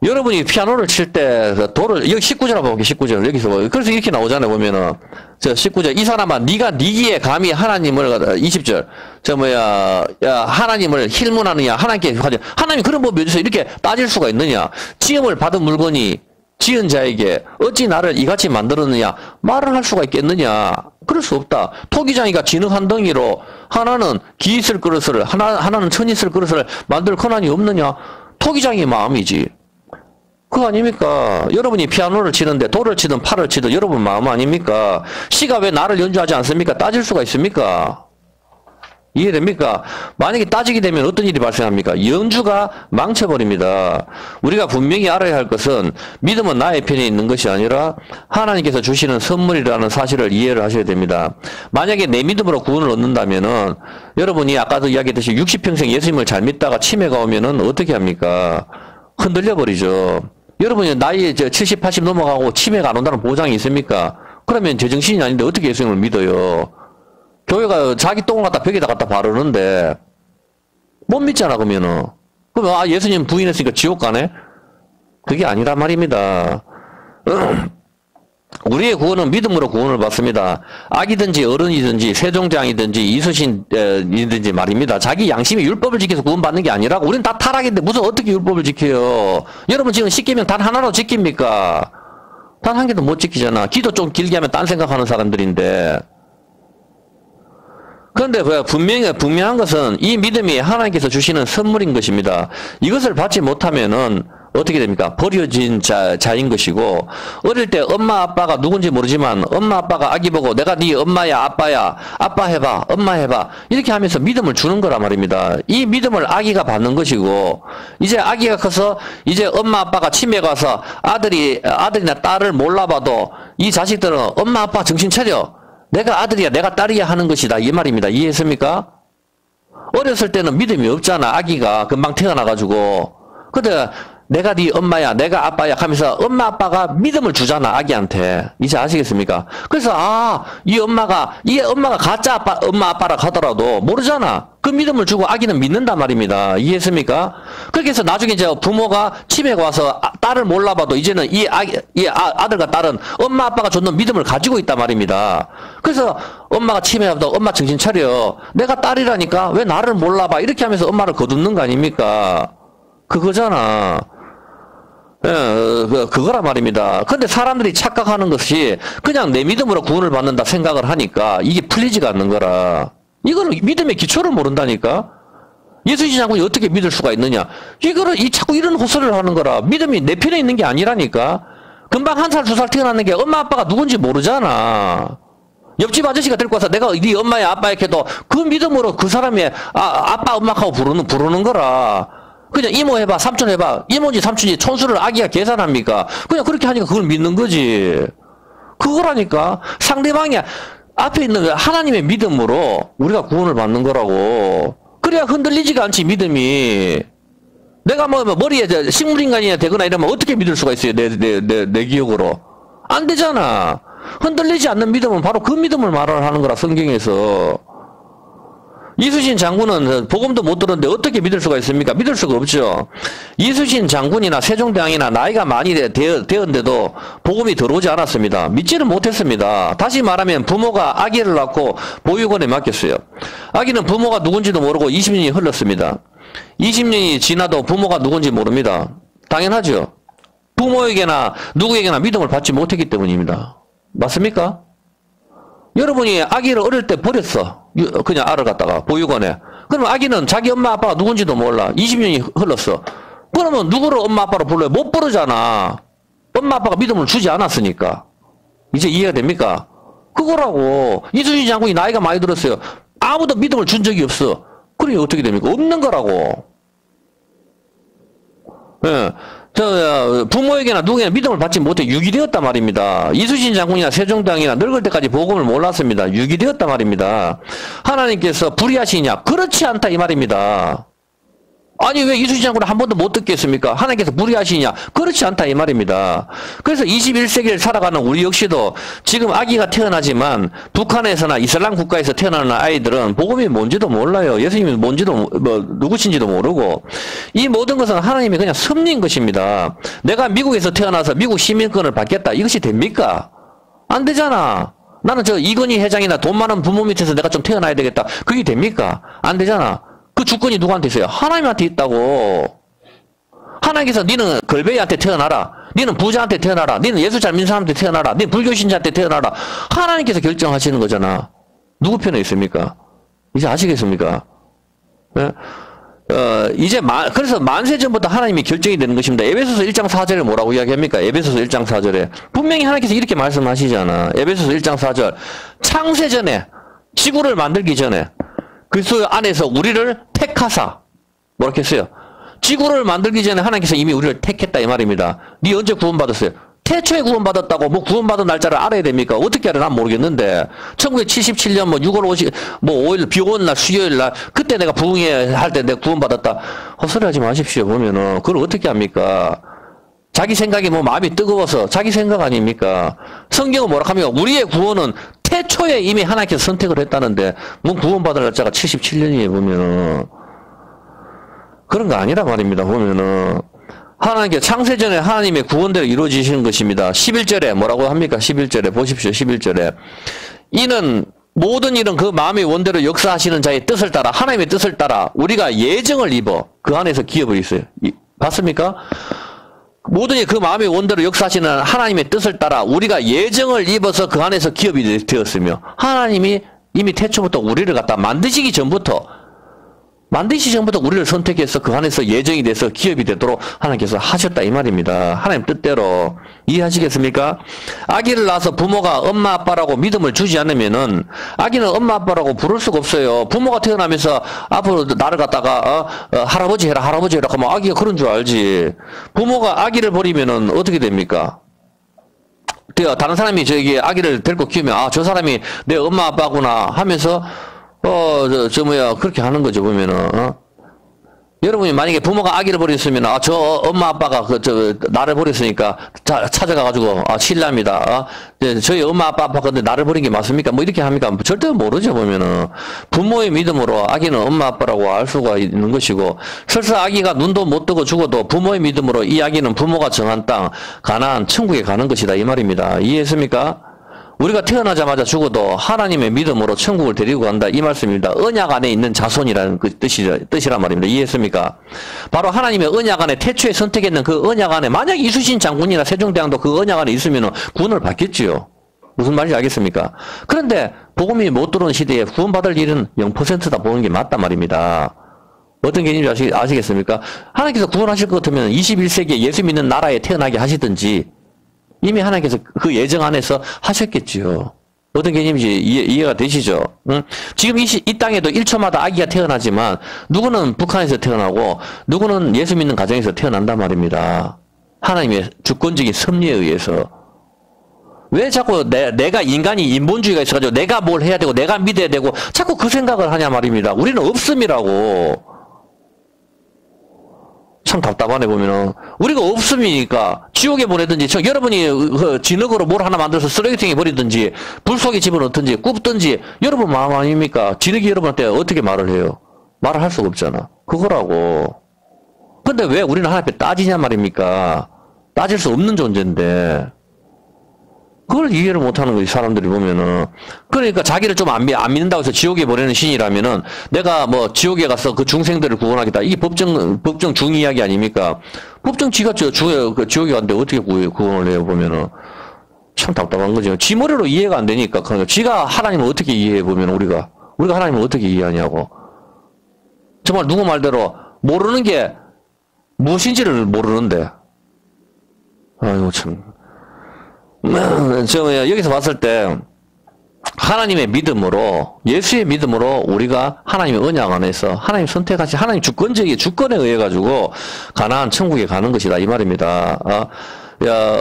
여러분이 피아노를 칠 때 도를 여기 19절 한번 볼게요. 19절 여기서 그래서 이렇게 나오잖아요. 보면은 저 19절 이 사람아 네가 니기에 감히 하나님을 20절 야 하나님을 힐문하느냐 하나님께 하나님이 그런 법이 어디서 이렇게 따질 수가 있느냐? 지음을 받은 물건이 지은 자에게 어찌 나를 이같이 만들었느냐 말을 할 수가 있겠느냐? 그럴 수 없다. 토기장이가 진흙 한 덩이로 하나는 기 있을 그릇을 하나는 천 있을 그릇을 만들 권한이 없느냐? 토기장의 마음이지. 그거 아닙니까? 여러분이 피아노를 치는데 돌을 치든 팔을 치든 여러분 마음 아닙니까? 시가 왜 나를 연주하지 않습니까? 따질 수가 있습니까? 이해됩니까? 만약에 따지게 되면 어떤 일이 발생합니까? 연주가 망쳐버립니다. 우리가 분명히 알아야 할 것은 믿음은 나의 편에 있는 것이 아니라 하나님께서 주시는 선물이라는 사실을 이해를 하셔야 됩니다. 만약에 내 믿음으로 구원을 얻는다면은 여러분이 아까도 이야기했듯이 60평생 예수님을 잘 믿다가 치매가 오면은 어떻게 합니까? 흔들려 버리죠. 여러분이 나이 70, 80 넘어가고 치매가 안 온다는 보장이 있습니까? 그러면 제정신이 아닌데 어떻게 예수님을 믿어요? 교회가 자기 똥을 갖다 벽에다 갖다 바르는데 못 믿잖아 그러면은. 그럼 아 예수님 부인했으니까 지옥 가네? 그게 아니란 말입니다. 우리의 구원은 믿음으로 구원을 받습니다. 아기든지 어른이든지 세종대왕이든지 이순신이든지 말입니다. 자기 양심이 율법을 지켜서 구원받는 게 아니라고. 우리는 다 타락인데 무슨 어떻게 율법을 지켜요? 여러분 지금 10계명 단 하나로 지킵니까? 단 한 개도 못 지키잖아. 기도 좀 길게 하면 딴 생각하는 사람들인데. 그런데 분명한 것은 이 믿음이 하나님께서 주시는 선물인 것입니다. 이것을 받지 못하면은 어떻게 됩니까? 버려진 자인 것이고, 어릴 때 엄마 아빠가 누군지 모르지만 엄마 아빠가 아기 보고 내가 네 엄마야 아빠야 아빠 해봐 엄마 해봐 이렇게 하면서 믿음을 주는 거란 말입니다. 이 믿음을 아기가 받는 것이고, 이제 아기가 커서 이제 엄마 아빠가 치매 가서 아들이나 딸을 몰라봐도 이 자식들은 엄마 아빠 정신 차려, 내가 아들이야 내가 딸이야 하는 것이다 이 말입니다. 이해했습니까? 어렸을 때는 믿음이 없잖아. 아기가 금방 태어나가지고. 근데 내가 네 엄마야 내가 아빠야 하면서 엄마 아빠가 믿음을 주잖아 아기한테. 이제 아시겠습니까? 그래서 이 엄마가 가짜 엄마 아빠라 하더라도 모르잖아. 그 믿음을 주고 아기는 믿는단 말입니다. 이해했습니까? 그렇게 해서 나중에 이제 부모가 치매가 와서 딸을 몰라봐도 이제는 이 아들과 딸은 엄마 아빠가 줬는 믿음을 가지고 있단 말입니다. 그래서 엄마가 치매하다 엄마 정신 차려 내가 딸이라니까 왜 나를 몰라봐 이렇게 하면서 엄마를 거둔는 거 아닙니까? 그거잖아. 예, 그거란 말입니다. 근데 사람들이 착각하는 것이 그냥 내 믿음으로 구원을 받는다 생각을 하니까 이게 풀리지가 않는 거라. 이거는 믿음의 기초를 모른다니까? 예수님 장군이 어떻게 믿을 수가 있느냐? 자꾸 이런 헛소리를 하는 거라. 믿음이 내 편에 있는 게 아니라니까? 금방 1살, 2살 태어났는 게 엄마, 아빠가 누군지 모르잖아. 옆집 아저씨가 데리고 와서 내가 네 엄마야, 아빠야 해도 그 믿음으로 그 사람이 아빠, 엄마하고 부르는 거라. 그냥 이모 해봐, 삼촌 해봐. 이모인지 삼촌인지 촌수를 아기가 계산합니까? 그냥 그렇게 하니까 그걸 믿는 거지. 그거라니까. 상대방이 앞에 있는 하나님의 믿음으로 우리가 구원을 받는 거라고. 그래야 흔들리지가 않지, 믿음이. 내가 머리에 식물인간이 되거나 이러면 어떻게 믿을 수가 있어요, 내 기억으로. 안 되잖아. 흔들리지 않는 믿음은 바로 그 믿음을 말을 하는 거라, 성경에서. 이순신 장군은 복음도 못 들었는데 어떻게 믿을 수가 있습니까? 믿을 수가 없죠. 이순신 장군이나 세종대왕이나 나이가 많이 되었는데도 복음이 들어오지 않았습니다. 믿지는 못했습니다. 다시 말하면 부모가 아기를 낳고 보육원에 맡겼어요. 아기는 부모가 누군지도 모르고 20년이 흘렀습니다. 20년이 지나도 부모가 누군지 모릅니다. 당연하죠. 부모에게나 누구에게나 믿음을 받지 못했기 때문입니다. 맞습니까? 여러분이 아기를 어릴 때 버렸어. 그냥 알을 갖다가 보육원에. 그러면 아기는 자기 엄마 아빠가 누군지도 몰라. 20년이 흘렀어. 그러면 누구를 엄마 아빠로 불러요? 못 부르잖아. 엄마 아빠가 믿음을 주지 않았으니까. 이제 이해가 됩니까? 그거라고. 이순신 장군이 나이가 많이 들었어요. 아무도 믿음을 준 적이 없어. 그러니 어떻게 됩니까? 없는 거라고. 예. 부모에게나 누구에게나 믿음을 받지 못해 유기되었단 말입니다. 이순신 장군이나 세종대왕이나 늙을 때까지 복음을 몰랐습니다. 유기되었단 말입니다. 하나님께서 불의하시냐? 그렇지 않다 이 말입니다. 아니 왜 이순신 장군을 한 번도 못 듣겠습니까? 하나님께서 불의하시냐? 그렇지 않다 이 말입니다. 그래서 21세기를 살아가는 우리 역시도 지금 아기가 태어나지만 북한에서나 이슬람 국가에서 태어나는 아이들은 복음이 뭔지도 몰라요. 예수님이 뭔지도 누구신지도 모르고 이 모든 것은 하나님이 그냥 섭리인 것입니다. 내가 미국에서 태어나서 미국 시민권을 받겠다. 이것이 됩니까? 안 되잖아. 나는 이건희 회장이나 돈 많은 부모 밑에서 내가 좀 태어나야 되겠다. 그게 됩니까? 안 되잖아. 그 주권이 누구한테 있어요? 하나님한테 있다고. 하나님께서 니는 걸베이한테 태어나라. 니는 부자한테 태어나라. 니는 예수 잘 믿는 사람한테 태어나라. 니는 불교신자한테 태어나라. 하나님께서 결정하시는 거잖아. 누구 편에 있습니까? 이제 아시겠습니까? 네? 그래서 만세전부터 하나님이 결정이 되는 것입니다. 에베소서 1장 4절에 뭐라고 이야기합니까? 에베소서 1장 4절에. 분명히 하나님께서 이렇게 말씀하시잖아. 에베소서 1장 4절. 창세전에, 지구를 만들기 전에, 그리스도 안에서 우리를 택하사 뭐라고 했어요? 지구를 만들기 전에 하나님께서 이미 우리를 택했다 이 말입니다. 네 언제 구원받았어요? 태초에 구원받았다고 뭐 구원받은 날짜를 알아야 됩니까? 어떻게 알아? 난 모르겠는데 1977년 6월 5일 비 오는 날 수요일 날 그때 내가 부흥회 할 때 내가 구원받았다. 헛소리 하지 마십시오. 보면은 그걸 어떻게 합니까? 자기 생각이 뭐 마음이 뜨거워서 자기 생각 아닙니까? 성경은 뭐라 합니까? 우리의 구원은 태초에 이미 하나님께서 선택을 했다는데 뭐 구원받을 날짜가 77년이에요 보면은. 그런 거 아니라 말입니다. 보면은 하나님께 창세전에 하나님의 구원대로 이루어지시는 것입니다. 11절에 뭐라고 합니까? 11절에 보십시오. 11절에 이는 모든 일은 그 마음의 원대로 역사하시는 자의 뜻을 따라 하나님의 뜻을 따라 우리가 예정을 입어 그 안에서 기업을 있어요. 봤습니까? 모든 일 그 마음의 원대로 역사하시는 하나님의 뜻을 따라 우리가 예정을 입어서 그 안에서 기업이 되었으며 하나님이 이미 태초부터 우리를 갖다 만드시기 전부터 우리를 선택해서 그 안에서 예정이 돼서 기업이 되도록 하나님께서 하셨다 이 말입니다. 하나님 뜻대로 이해하시겠습니까? 아기를 낳아서 부모가 엄마 아빠라고 믿음을 주지 않으면은 아기는 엄마 아빠라고 부를 수가 없어요. 부모가 태어나면서 앞으로 나를 갖다가 할아버지 해라 하면 아기가 그런 줄 알지. 부모가 아기를 버리면은 어떻게 됩니까? 다른 사람이 저기 아기를 데리고 키우면 저 사람이 내 엄마 아빠구나 하면서 그렇게 하는 거죠, 보면은, 여러분이 만약에 부모가 아기를 버렸으면, 저 엄마 아빠가 나를 버렸으니까, 찾아가가지고, 실례합니다. 저희 엄마 아빠 근데 나를 버린 게 맞습니까? 뭐 이렇게 합니까? 절대 모르죠, 보면은. 부모의 믿음으로 아기는 엄마 아빠라고 알 수가 있는 것이고, 설사 아기가 눈도 못 뜨고 죽어도 부모의 믿음으로 이 아기는 부모가 정한 땅, 가나안, 천국에 가는 것이다, 이 말입니다. 이해했습니까? 우리가 태어나자마자 죽어도 하나님의 믿음으로 천국을 데리고 간다 이 말씀입니다. 언약 안에 있는 자손이라는 그 뜻이란 말입니다. 이해했습니까? 바로 하나님의 언약 안에 태초에 선택했는 그 언약 안에 만약 이수신 장군이나 세종대왕도 그 언약 안에 있으면 구원을 받겠지요. 무슨 말인지 알겠습니까? 그런데 복음이 못 들어온 시대에 구원받을 일은 0%다 보는 게 맞단 말입니다. 어떤 개념인지 아시겠습니까? 하나님께서 구원하실 것 같으면 21세기에 예수 믿는 나라에 태어나게 하시든지 이미 하나님께서 그 예정 안에서 하셨겠지요. 어떤 개념인지 이해가 되시죠? 응? 지금 이 땅에도 1초마다 아기가 태어나지만 누구는 북한에서 태어나고 누구는 예수 믿는 가정에서 태어난단 말입니다. 하나님의 주권적인 섭리에 의해서. 왜 자꾸 내가 인간이 인본주의가 있어가지고 내가 뭘 해야 되고 내가 믿어야 되고 자꾸 그 생각을 하냐 말입니다. 우리는 없음이라고. 참 답답하네 보면은. 우리가 없음이니까 지옥에 보내든지 여러분이 진흙으로 뭘 하나 만들어서 쓰레기통에 버리든지 불 속에 집어넣든지 굽든지 여러분 마음 아닙니까? 진흙이 여러분한테 어떻게 말을 해요? 말을 할 수가 없잖아. 그거라고. 근데 왜 우리는 하나님 앞에 따지냐 말입니까? 따질 수 없는 존재인데 그걸 이해를 못하는 거지 사람들이 보면은. 그러니까 자기를 좀 안 믿는다고 해서 지옥에 보내는 신이라면은 내가 뭐 지옥에 가서 그 중생들을 구원하겠다. 이게 법정 중 이야기 아닙니까? 법정 지가 지옥에 갔는데 어떻게 구원을 해요 보면은. 참 답답한 거죠. 지 머리로 이해가 안 되니까. 그러니까 지가 하나님을 어떻게 이해해 보면 우리가 하나님을 어떻게 이해하냐고. 정말 누구 말대로 모르는 게 무엇인지를 모르는데. 아이고 참. 여기서 봤을 때 하나님의 믿음으로 예수의 믿음으로 우리가 하나님의 언약 안에서 하나님 선택하신 하나님 주권에 의해 가지고 가나안 천국에 가는 것이다 이 말입니다.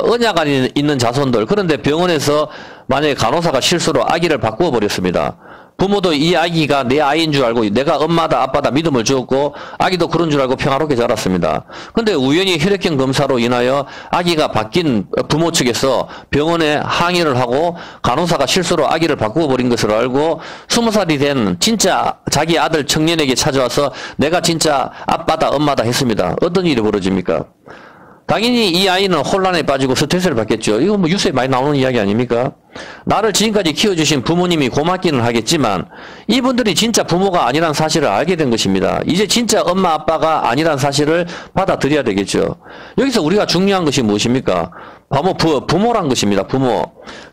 언약 안에 있는 자손들 그런데 병원에서 만약에 간호사가 실수로 아기를 바꾸어 버렸습니다. 부모도 이 아기가 내 아이인 줄 알고 내가 엄마다 아빠다 믿음을 주었고 아기도 그런 줄 알고 평화롭게 자랐습니다. 근데 우연히 혈액형 검사로 인하여 아기가 바뀐 부모 측에서 병원에 항의를 하고 간호사가 실수로 아기를 바꾸어 버린 것을 알고 20살이 된 진짜 자기 아들 청년에게 찾아와서 내가 진짜 아빠다 엄마다 했습니다. 어떤 일이 벌어집니까? 당연히 이 아이는 혼란에 빠지고 스트레스를 받겠죠. 이거 뭐 뉴스에 많이 나오는 이야기 아닙니까? 나를 지금까지 키워주신 부모님이 고맙기는 하겠지만 이분들이 진짜 부모가 아니란 사실을 알게 된 것입니다. 이제 진짜 엄마 아빠가 아니란 사실을 받아들여야 되겠죠. 여기서 우리가 중요한 것이 무엇입니까? 부모란 것입니다. 부모.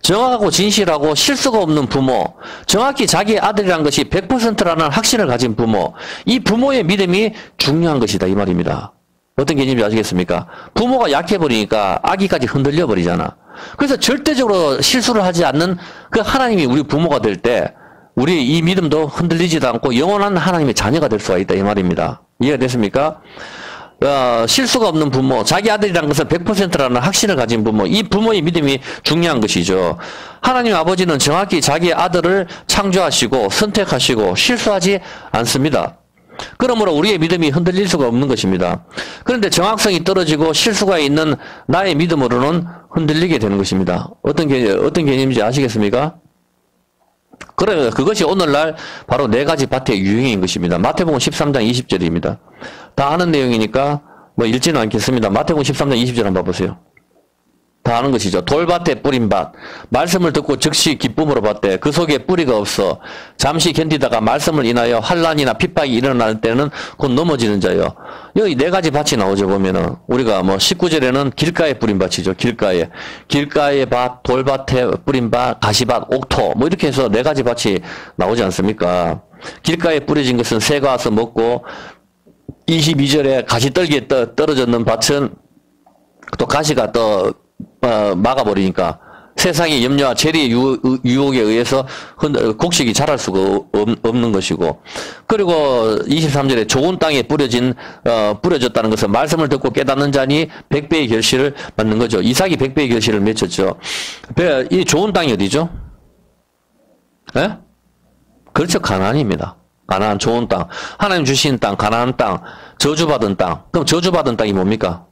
정확하고 진실하고 실수가 없는 부모. 정확히 자기의 아들이란 것이 100%라는 확신을 가진 부모. 이 부모의 믿음이 중요한 것이다 이 말입니다. 어떤 개념인지 아시겠습니까? 부모가 약해버리니까 아기까지 흔들려 버리잖아. 그래서 절대적으로 실수를 하지 않는 그 하나님이 우리 부모가 될 때 우리 이 믿음도 흔들리지도 않고 영원한 하나님의 자녀가 될 수가 있다 이 말입니다. 이해가 됐습니까? 실수가 없는 부모, 자기 아들이라는 것은 100%라는 확신을 가진 부모, 이 부모의 믿음이 중요한 것이죠. 하나님 아버지는 정확히 자기의 아들을 창조하시고 선택하시고 실수하지 않습니다. 그러므로 우리의 믿음이 흔들릴 수가 없는 것입니다. 그런데 정확성이 떨어지고 실수가 있는 나의 믿음으로는 흔들리게 되는 것입니다. 어떤 개념인지 아시겠습니까? 그러면 그것이 오늘날 바로 네 가지 밭의 유형인 것입니다. 마태복음 13장 20절입니다. 다 아는 내용이니까 뭐 읽지는 않겠습니다. 마태복음 13장 20절 한번 봐보세요. 다 아는 것이죠. 돌밭에 뿌린 밭. 말씀을 듣고 즉시 기쁨으로 받되 그 속에 뿌리가 없어 잠시 견디다가 말씀을 인하여 환난이나 핍박이 일어날 때는 곧 넘어지는 자요. 여기 네 가지 밭이 나오죠. 보면은 우리가 뭐 19절에는 길가에 뿌린 밭이죠. 길가에 밭, 돌밭에 뿌린 밭, 가시밭, 옥토 뭐 이렇게 해서 네 가지 밭이 나오지 않습니까? 길가에 뿌려진 것은 새가 와서 먹고 22절에 가시떨기에 떨어졌는 밭은 또 가시가 막아버리니까 세상의 염려와 재리의 유혹에 의해서 곡식이 자랄 수가 없는 것이고, 그리고 23절에 좋은 땅에 뿌려졌다는 것은 말씀을 듣고 깨닫는 자니 100배의 결실을 받는 거죠. 이삭이 100배의 결실을 맺혔죠. 이 좋은 땅이 어디죠? 예? 그렇죠. 가나안입니다. 가나안 좋은 땅. 하나님 주신 땅, 가나안 땅, 저주받은 땅. 그럼 저주받은 땅이 뭡니까?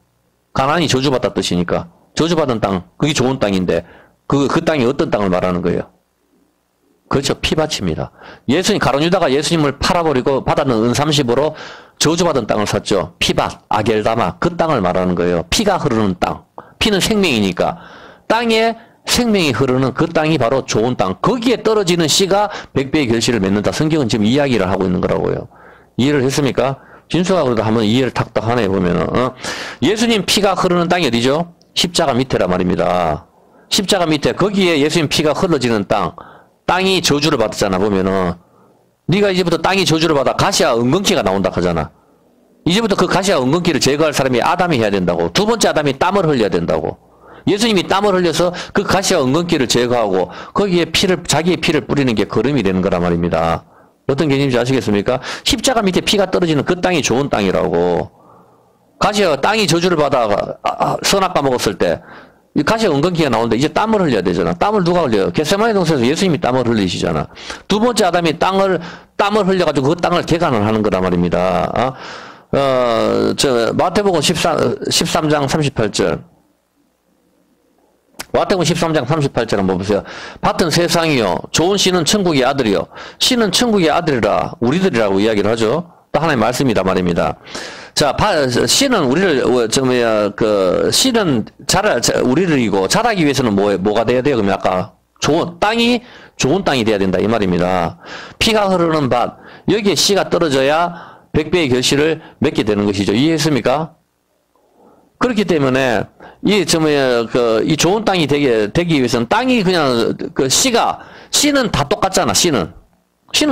가나안이 저주받다 뜻이니까. 저주받은 땅, 그게 좋은 땅인데, 그 땅이 어떤 땅을 말하는 거예요? 그렇죠. 피밭입니다. 가룟유다가 예수님을 팔아버리고 받았는 은 30으로 저주받은 땅을 샀죠. 피밭, 아겔다마, 그 땅을 말하는 거예요. 피가 흐르는 땅. 피는 생명이니까. 땅에 생명이 흐르는 그 땅이 바로 좋은 땅. 거기에 떨어지는 씨가 100배의 결실을 맺는다. 성경은 지금 이야기를 하고 있는 거라고요. 이해를 했습니까? 진수가 그래도 한번 이해를 탁탁 하네, 보면은. 예수님 피가 흐르는 땅이 어디죠? 십자가 밑에라 말입니다. 십자가 밑에 거기에 예수님 피가 흘러지는 땅이 저주를 받았잖아. 보면은 네가 이제부터 땅이 저주를 받아 가시와 은근키가 나온다 하잖아. 이제부터 그 가시와 은근키를 제거할 사람이 아담이 해야 된다고. 두 번째 아담이 땀을 흘려야 된다고. 예수님이 땀을 흘려서 그 가시와 은근키를 제거하고 거기에 자기의 피를 뿌리는 게 거름이 되는 거란 말입니다. 어떤 개념인지 아시겠습니까? 십자가 밑에 피가 떨어지는 그 땅이 좋은 땅이라고. 가시와 땅이 저주를 받아 선악과 먹었을 때 가시와 은근키가 나오는데 이제 땀을 흘려야 되잖아. 땀을 누가 흘려요? 겟세마네 동산에서 예수님이 땀을 흘리시잖아. 두 번째 아담이 땀을 흘려가지고 그 땅을 개간을 하는 거란 말입니다. 마태복음 13장 38절. 마태복음 13장 38절 한번 보세요. 밭은 세상이요. 좋은 씨는 천국의 아들이요. 씨는 천국의 아들이라 우리들이라고 이야기를 하죠. 또 하나의 말씀이다 말입니다. 자, 씨는 씨는 우리들이고, 자라기 위해서는 뭐가 돼야 돼요? 그러면 아까, 좋은 땅이 돼야 된다. 이 말입니다. 피가 흐르는 밭, 여기에 씨가 떨어져야 100배의 결실을 맺게 되는 것이죠. 이해했습니까? 그렇기 때문에, 이 좋은 땅이 되기 위해서는 땅이 그냥, 씨는 다 똑같잖아, 씨는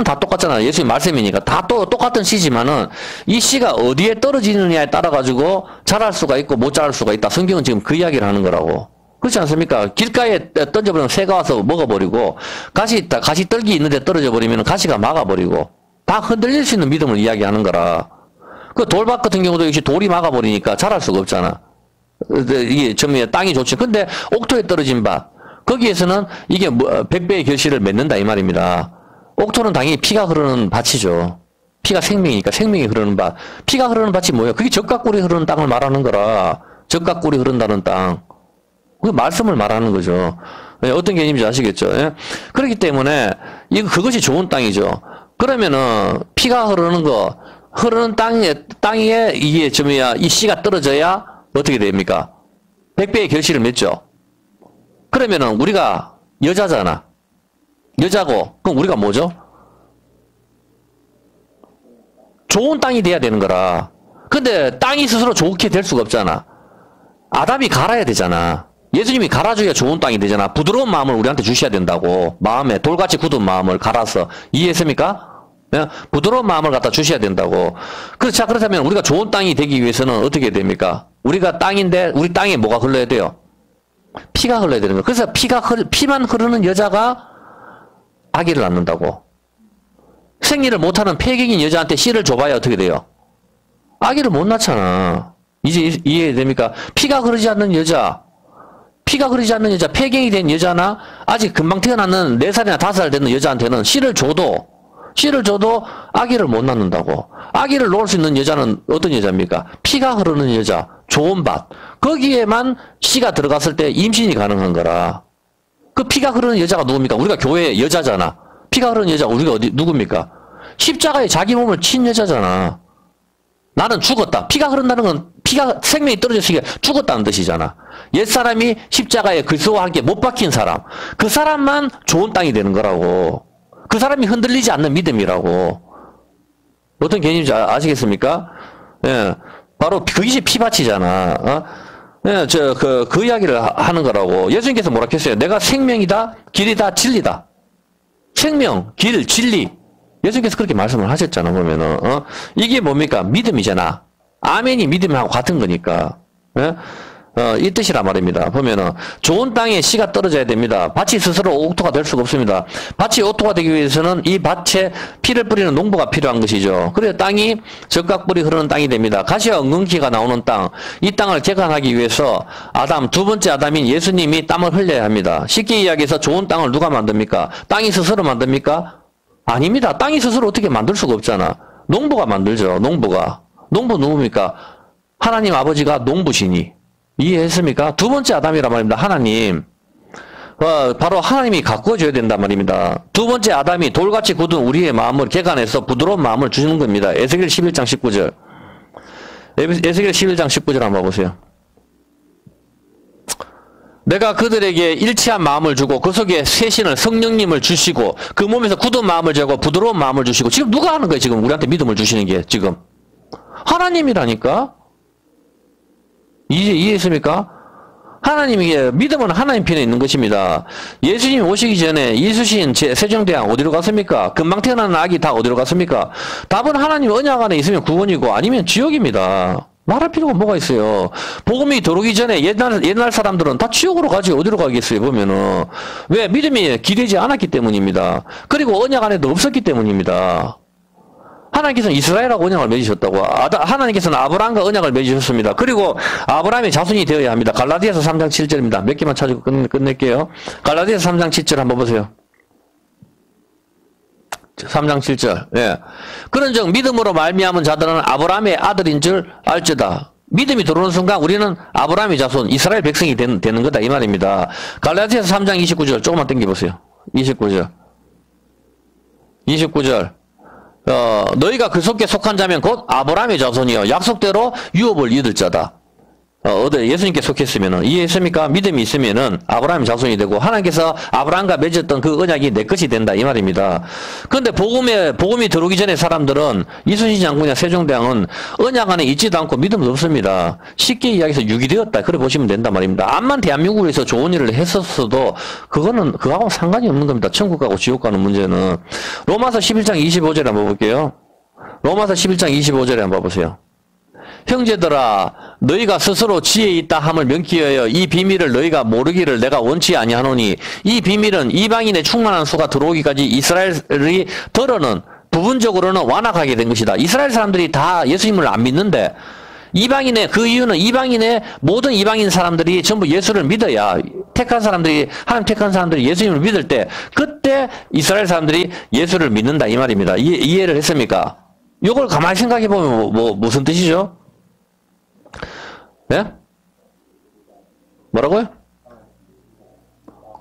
다 똑같잖아. 예수님 말씀이니까. 다 똑같은 씨지만은, 이 씨가 어디에 떨어지느냐에 따라가지고 자랄 수가 있고 못 자랄 수가 있다. 성경은 지금 그 이야기를 하는 거라고. 그렇지 않습니까? 길가에 던져버리면 새가 와서 먹어버리고, 가시 떨기 있는데 떨어져 버리면 가시가 막아버리고, 다 흔들릴 수 있는 믿음을 이야기하는 거라. 그 돌밭 같은 경우도 역시 돌이 막아버리니까 자랄 수가 없잖아. 이게 땅이 좋지. 근데 옥토에 떨어진 밭, 거기에서는 이게 100배의 결실을 맺는다. 이 말입니다. 옥토는 당연히 피가 흐르는 밭이죠. 피가 생명이니까 생명이 흐르는 밭. 피가 흐르는 밭이 뭐예요? 그게 젖과 꿀이 흐르는 땅을 말하는 거라. 젖과 꿀이 흐른다는 땅. 그 말씀을 말하는 거죠. 어떤 개념인지 아시겠죠? 예? 그렇기 때문에 그것이 좋은 땅이죠. 그러면은 피가 흐르는 땅에 이게 이 씨가 떨어져야 어떻게 됩니까? 100배의 결실을 맺죠. 그러면은 우리가 여자잖아. 여자고, 그럼 우리가 뭐죠? 좋은 땅이 돼야 되는 거라. 근데 땅이 스스로 좋게 될 수가 없잖아. 아담이 갈아야 되잖아. 예수님이 갈아줘야 좋은 땅이 되잖아. 부드러운 마음을 우리한테 주셔야 된다고. 마음에 돌같이 굳은 마음을 갈아서. 이해했습니까? 부드러운 마음을 갖다 주셔야 된다고. 그렇다면 우리가 좋은 땅이 되기 위해서는 어떻게 됩니까? 우리가 땅인데 우리 땅에 뭐가 흘러야 돼요? 피가 흘러야 되는 거예요. 그래서 피만 흐르는 여자가 아기를 낳는다고. 생리를 못하는 폐경인 여자한테 씨를 줘봐야 어떻게 돼요? 아기를 못 낳잖아. 이제 이해됩니까? 피가 흐르지 않는 여자, 폐경이 된 여자나 아직 금방 태어났는 4살이나 5살 되는 여자한테는 씨를 줘도 씨를 줘도 아기를 못 낳는다고. 아기를 놓을 수 있는 여자는 어떤 여자입니까? 피가 흐르는 여자, 좋은 밭. 거기에만 씨가 들어갔을 때 임신이 가능한 거라. 그 피가 흐르는 여자가 누굽니까? 우리가 교회의 여자잖아. 피가 흐르는 여자 우리가 누굽니까? 십자가에 자기 몸을 친 여자잖아. 나는 죽었다. 피가 흐른다는 건 피가 생명이 떨어졌으니까 죽었다는 뜻이잖아. 옛사람이 십자가에 그리스도와 함께 못 박힌 사람. 그 사람만 좋은 땅이 되는 거라고. 그 사람이 흔들리지 않는 믿음이라고. 어떤 개념인지 아시겠습니까? 예. 바로 그것이 피밭이잖아. 어? 예, 그 이야기를 하는 거라고. 예수님께서 뭐라 했어요? 내가 생명이다, 길이다, 진리다. 생명, 길, 진리. 예수님께서 그렇게 말씀을 하셨잖아, 보면은. 이게 뭡니까? 믿음이잖아. 아멘이 믿음하고 같은 거니까. 예? 이 뜻이란 말입니다. 보면은, 좋은 땅에 씨가 떨어져야 됩니다. 밭이 스스로 옥토가 될 수가 없습니다. 밭이 옥토가 되기 위해서는 이 밭에 피를 뿌리는 농부가 필요한 것이죠. 그래서 땅이 적각불이 흐르는 땅이 됩니다. 가시와 엉겅퀴가 나오는 땅, 이 땅을 개간하기 위해서 두 번째 아담인 예수님이 땀을 흘려야 합니다. 쉽게 이야기해서 좋은 땅을 누가 만듭니까? 땅이 스스로 만듭니까? 아닙니다. 땅이 스스로 어떻게 만들 수가 없잖아. 농부가 만들죠. 농부가. 농부 누굽니까? 하나님 아버지가 농부시니. 이해했습니까? 두 번째 아담이란 말입니다. 하나님. 바로 하나님이 가꾸어줘야 된단 말입니다. 두 번째 아담이 돌같이 굳은 우리의 마음을 개간해서 부드러운 마음을 주시는 겁니다. 에스겔 11장 19절. 에스겔 11장 19절 한번 보세요. 내가 그들에게 일치한 마음을 주고 그 속에 새 신을 성령님을 주시고 그 몸에서 굳은 마음을 제고 부드러운 마음을 주시고 지금 누가 하는 거예요? 지금 우리한테 믿음을 주시는 게 지금 하나님이라니까. 이해했습니까? 하나님이 믿음은 하나님 편에 있는 것입니다. 예수님 오시기 전에 이수신 세종대왕 어디로 갔습니까? 금방 태어난 아기 다 어디로 갔습니까? 답은 하나님 언약 안에 있으면 구원이고 아니면 지옥입니다. 말할 필요가 뭐가 있어요. 복음이 들어오기 전에 옛날 사람들은 다 지옥으로 가지 어디로 가겠어요 보면은. 왜? 믿음이 기대지 않았기 때문입니다. 그리고 언약 안에도 없었기 때문입니다. 하나님께서는 이스라엘하고 언약을 맺으셨다고. 하나님께서는 아브라함과 언약을 맺으셨습니다. 그리고 아브라함의 자손이 되어야 합니다. 갈라디아서 3장 7절입니다. 몇 개만 찾고 끝낼게요. 갈라디아서 3장 7절 한번 보세요. 3장 7절. 예. 그런즉 믿음으로 말미암은 자들은 아브라함의 아들인 줄 알지다. 믿음이 들어오는 순간 우리는 아브라함의 자손, 이스라엘 백성이 되는 거다 이 말입니다. 갈라디아서 3장 29절 조금만 당겨보세요. 29절. 너희가 그 속에 속한 자면 곧 아브라함의 자손이여 약속대로 유업을 얻을 자다. 예수님께 속했으면은, 이해했습니까? 믿음이 있으면은 아브라함의 자손이 되고 하나님께서 아브라함과 맺었던 그 언약이 내 것이 된다 이 말입니다. 그런데 복음이 들어오기 전에 사람들은 이순신 장군이나 세종대왕은 언약 안에 있지도 않고 믿음도 없습니다. 쉽게 이야기해서 유기되었다 그래 보시면 된단 말입니다. 암만 대한민국에서 좋은 일을 했었어도 그거하고 상관이 없는 겁니다. 천국 가고 지옥 가는 문제는. 로마서 11장 25절에 한번 볼게요. 로마서 11장 25절에 한번 보세요. 형제들아 너희가 스스로 지혜 있다 함을 명기하여 이 비밀을 너희가 모르기를 내가 원치 아니하노니 이 비밀은 이방인의 충만한 수가 들어오기까지 이스라엘이 덜어는 부분적으로는 완악하게 된 것이다. 이스라엘 사람들이 다 예수님을 안 믿는데 그 이유는 모든 이방인 사람들이 전부 예수를 믿어야 하나님 택한 사람들이 예수님을 믿을 때 그때 이스라엘 사람들이 예수를 믿는다 이 말입니다. 이해를 했습니까? 이걸 가만히 생각해 보면 무슨 뜻이죠? 네? 뭐라고요?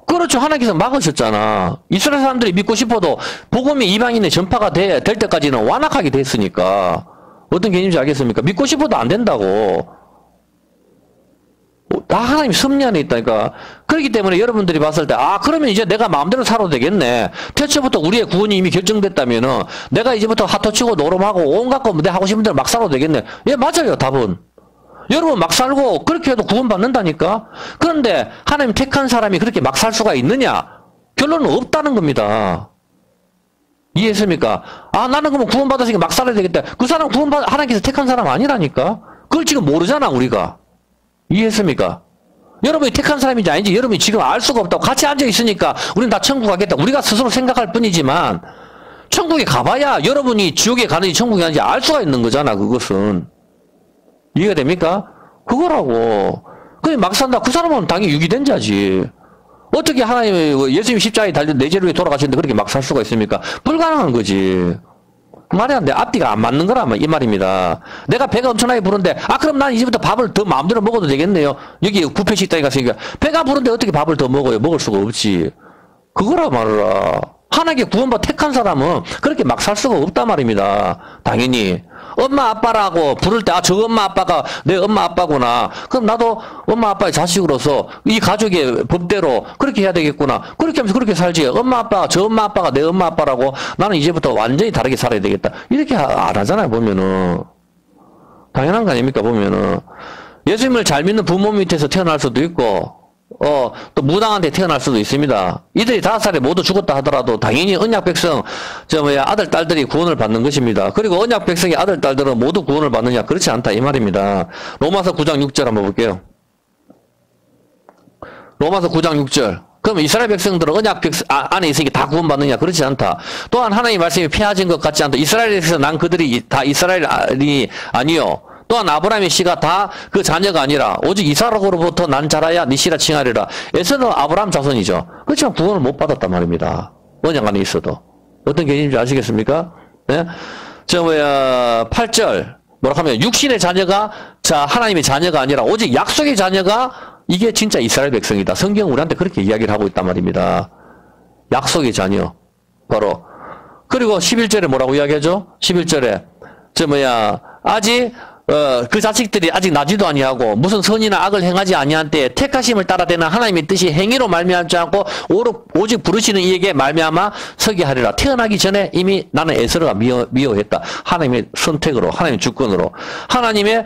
그렇죠. 하나님께서 막으셨잖아. 이스라엘 사람들이 믿고 싶어도 복음이 이방인의 전파가 될 때까지는 완악하게 됐으니까. 어떤 개념인지 알겠습니까? 믿고 싶어도 안 된다고. 다 하나님이 섭리 안에 있다니까. 그렇기 때문에 여러분들이 봤을 때 그러면 이제 내가 마음대로 살아도 되겠네. 태초부터 우리의 구원이 이미 결정됐다면은 내가 이제부터 핫도치고 노름하고 온갖 거 내 하고 싶은 대로 막 살아도 되겠네. 예, 맞아요. 답은. 여러분 막 살고 그렇게 해도 구원받는다니까. 그런데 하나님 택한 사람이 그렇게 막 살 수가 있느냐? 결론은 없다는 겁니다. 이해했습니까? 나는 그러면 구원받았으니까 막 살아야 되겠다. 그 사람 하나님께서 택한 사람 아니라니까. 그걸 지금 모르잖아 우리가. 이해했습니까? 여러분이 택한 사람인지 아닌지 여러분이 지금 알 수가 없다고. 같이 앉아있으니까 우리는 다 천국 가겠다. 우리가 스스로 생각할 뿐이지만 천국에 가봐야 여러분이 지옥에 가는지 천국에 가는지 알 수가 있는 거잖아. 그것은. 이해가 됩니까? 그거라고. 그냥 막 산다. 그 사람은 당연히 유기된 자지. 어떻게 하나님의 예수님 십자가에 달린 내 죄를 위해 돌아가셨는데 그렇게 막 살 수가 있습니까? 불가능한 거지. 말이 안 돼. 앞뒤가 안 맞는 거라 이 말입니다. 내가 배가 엄청나게 부른데 그럼 난 이제부터 밥을 더 마음대로 먹어도 되겠네요. 여기 뷔페 식당에 갔으니까 배가 부른데 어떻게 밥을 더 먹어요? 먹을 수가 없지. 그거라 말이라. 하나님께 구원받아 택한 사람은 그렇게 막 살 수가 없단 말입니다. 당연히 엄마 아빠라고 부를 때 저 엄마 아빠가 내 엄마 아빠구나. 그럼 나도 엄마 아빠의 자식으로서 이 가족의 법대로 그렇게 해야 되겠구나. 그렇게 하면서 그렇게 살지. 엄마 아빠 저 엄마 아빠가 내 엄마 아빠라고 나는 이제부터 완전히 다르게 살아야 되겠다. 이렇게 안 하잖아요. 보면은 당연한 거 아닙니까? 보면은 예수님을 잘 믿는 부모 밑에서 태어날 수도 있고 또 무당한테 태어날 수도 있습니다. 이들이 5살에 모두 죽었다 하더라도 당연히 언약 백성, 아들, 딸들이 구원을 받는 것입니다. 그리고 언약 백성의 아들, 딸들은 모두 구원을 받느냐? 그렇지 않다. 이 말입니다. 로마서 9장 6절 한번 볼게요. 로마서 9장 6절. 그럼 이스라엘 백성들은 언약 백성 안에 있으니까 다 구원받느냐? 그렇지 않다. 또한 하나님의 말씀이 폐하진 것 같지 않다. 이스라엘에서 난 그들이 다 이스라엘이 아니요. 또한 아브라함의 씨가 다 그 자녀가 아니라 오직 이삭으로부터 난 자라야 네 씨라 칭하리라. 에서는 아브라함 자손이죠. 그렇지만 구원을 못 받았단 말입니다. 언약 안에 있어도. 어떤 개념인지 아시겠습니까? 네? 8절 뭐라 하면 육신의 자녀가 하나님의 자녀가 아니라 오직 약속의 자녀가 이게 진짜 이스라엘 백성이다. 성경은 우리한테 그렇게 이야기를 하고 있단 말입니다. 약속의 자녀 바로. 그리고 11절에 뭐라고 이야기하죠? 11절에 아직 그 자식들이 아직 나지도 아니하고 무슨 선이나 악을 행하지 아니한 때에 택하심을 따라 되는 하나님의 뜻이 행위로 말미암지 않고 오직 부르시는 이에게 말미암아 서게 하리라. 태어나기 전에 이미 나는 에스라가 미워했다. 하나님의 선택으로, 하나님의 주권으로 하나님의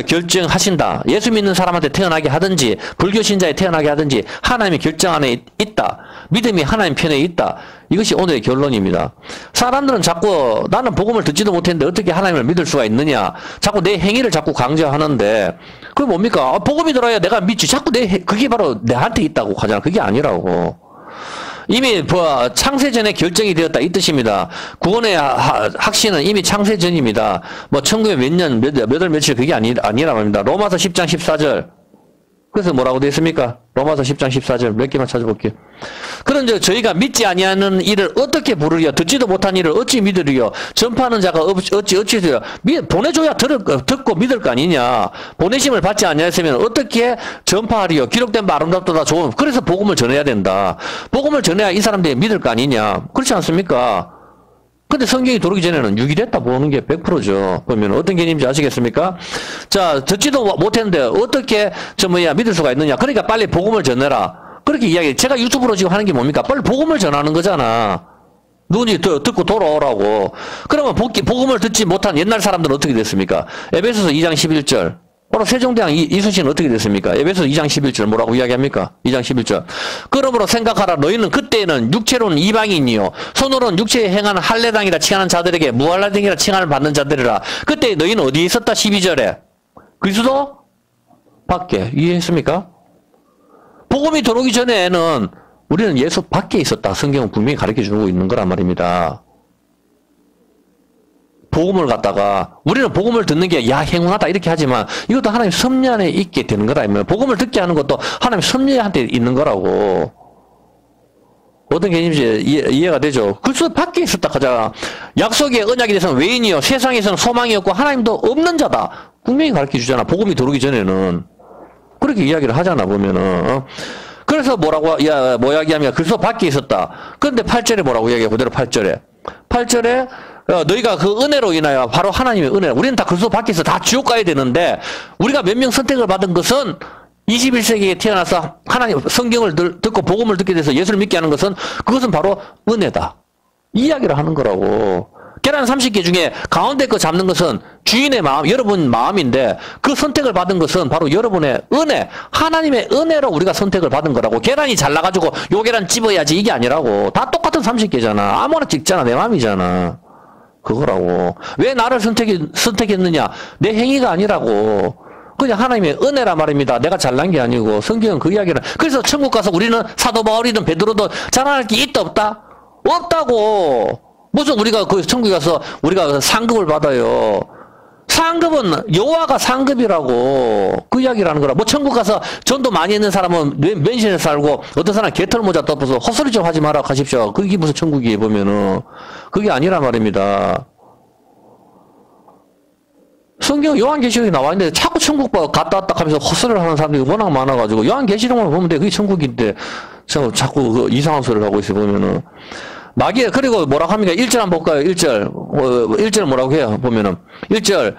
결정하신다. 예수 믿는 사람한테 태어나게 하든지 불교 신자에 태어나게 하든지 하나님의 결정 안에 있다. 믿음이 하나님 편에 있다. 이것이 오늘의 결론입니다. 사람들은 자꾸 나는 복음을 듣지도 못했는데 어떻게 하나님을 믿을 수가 있느냐. 자꾸 내 행위를 자꾸 강조하는데 그게 뭡니까? 복음이 들어야 내가 믿지. 자꾸 그게 바로 내한테 있다고 하잖아. 그게 아니라고. 이미 창세전에 결정이 되었다 이 뜻입니다. 구원의 확신은 이미 창세전입니다. 1900 몇 년, 몇 월 며칠 그게 아니라 말입니다. 로마서 10장 14절. 그래서 뭐라고 되어 있습니까? 로마서 10장 14절 몇 개만 찾아볼게요. 그런데 저희가 믿지 아니하는 일을 어떻게 부르려? 듣지도 못한 일을 어찌 믿으리요? 전파하는 자가 어찌 되려? 보내줘야 듣고 믿을 거 아니냐? 보내심을 받지 아니하였으면 어떻게 전파하리요? 기록된 바 아름답도다 좋은. 그래서 복음을 전해야 된다. 복음을 전해야 이 사람들이 믿을 거 아니냐? 그렇지 않습니까? 근데 성경이 들어오기 전에는 유기됐다 보는 게 100%죠. 그러면 어떤 개념인지 아시겠습니까? 자, 듣지도 못했는데 어떻게 믿을 수가 있느냐? 그러니까 빨리 복음을 전해라. 그렇게 제가 유튜브로 지금 하는 게 뭡니까? 빨리 복음을 전하는 거잖아. 누군지 듣고 돌아오라고. 그러면 복음을 듣지 못한 옛날 사람들은 어떻게 됐습니까? 에베소서 2장 11절. 바로 세종대왕 이순신은 어떻게 됐습니까? 에베소서 2장 11절 뭐라고 이야기합니까? 2장 11절. 그러므로 생각하라. 너희는 그때에는 육체로는 이방인이요 손으로는 육체에 행하는 할례당이라 칭하는 자들에게 무할례당이라 칭함을 받는 자들이라. 그때 너희는 어디에 있었다? 12절에. 그리스도 밖에. 이해했습니까? 복음이 들어오기 전에는 우리는 예수 밖에 있었다. 성경은 분명히 가르쳐주고 있는 거란 말입니다. 복음을 갖다가 우리는 복음을 듣는 게 행운하다 이렇게 하지만 이것도 하나님 섭리 안에 있게 되는 거라. 복음을 듣게 하는 것도 하나님 섭리한테 있는 거라고. 어떤 개념인지 이해가 되죠? 그리스도 밖에 있었다 하자. 약속의 언약에 대해서는 외인이요 세상에서는 소망이 없고 하나님도 없는 자다. 분명히 가르쳐주잖아. 복음이 들어오기 전에는 그렇게 이야기를 하잖아 보면은. 그래서 뭐라고 이야기하면 그리스도 밖에 있었다. 그런데 8절에 뭐라고 이야기해? 그대로 8절에 너희가 그 은혜로 인하여 바로 하나님의 은혜. 우리는 다 그리스도 밖에서 다 지옥 가야 되는데 우리가 몇 명 선택을 받은 것은 21세기에 태어나서 하나님 성경을 듣고 복음을 듣게 돼서 예수를 믿게 하는 것은 그것은 바로 은혜다. 이 이야기를 하는 거라고. 계란 30개 중에 가운데 거 잡는 것은 주인의 마음, 여러분 마음인데 그 선택을 받은 것은 바로 여러분의 은혜, 하나님의 은혜로 우리가 선택을 받은 거라고. 계란이 잘나가지고 요 계란 집어야지 이게 아니라고. 다 똑같은 30개잖아. 아무나 찍잖아. 내 마음이잖아. 그거라고. 왜 나를 선택했느냐? 내 행위가 아니라고. 그냥 하나님의 은혜라 말입니다. 내가 잘난 게 아니고. 성경은 그 이야기를. 그래서 천국 가서 우리는 사도 바울이든 베드로든 자랑할 게 있다 없다? 없다고. 무슨 우리가 그 천국에 가서 우리가 상급을 받아요. 상급은 여호와가 상급이라고 그 이야기를 하는 거라. 뭐 천국 가서 전도 많이 있는 사람은 맨션에 살고 어떤 사람은 개털 모자 덮어서 헛소리 좀 하지 마라 하십시오. 그게 무슨 천국이에요 보면은. 그게 아니란 말입니다. 성경 요한계시록에 나와 있는데 자꾸 천국 갔다 왔다 하면서 헛소리를 하는 사람들이 워낙 많아가지고 요한계시록만 보면 돼. 그게 천국인데 자꾸 그 이상한 소리를 하고 있어 보면은. 마귀, 그리고 뭐라고 합니까? 1절 한번 볼까요? 1절. 1절 뭐라고 해요? 보면은. 1절.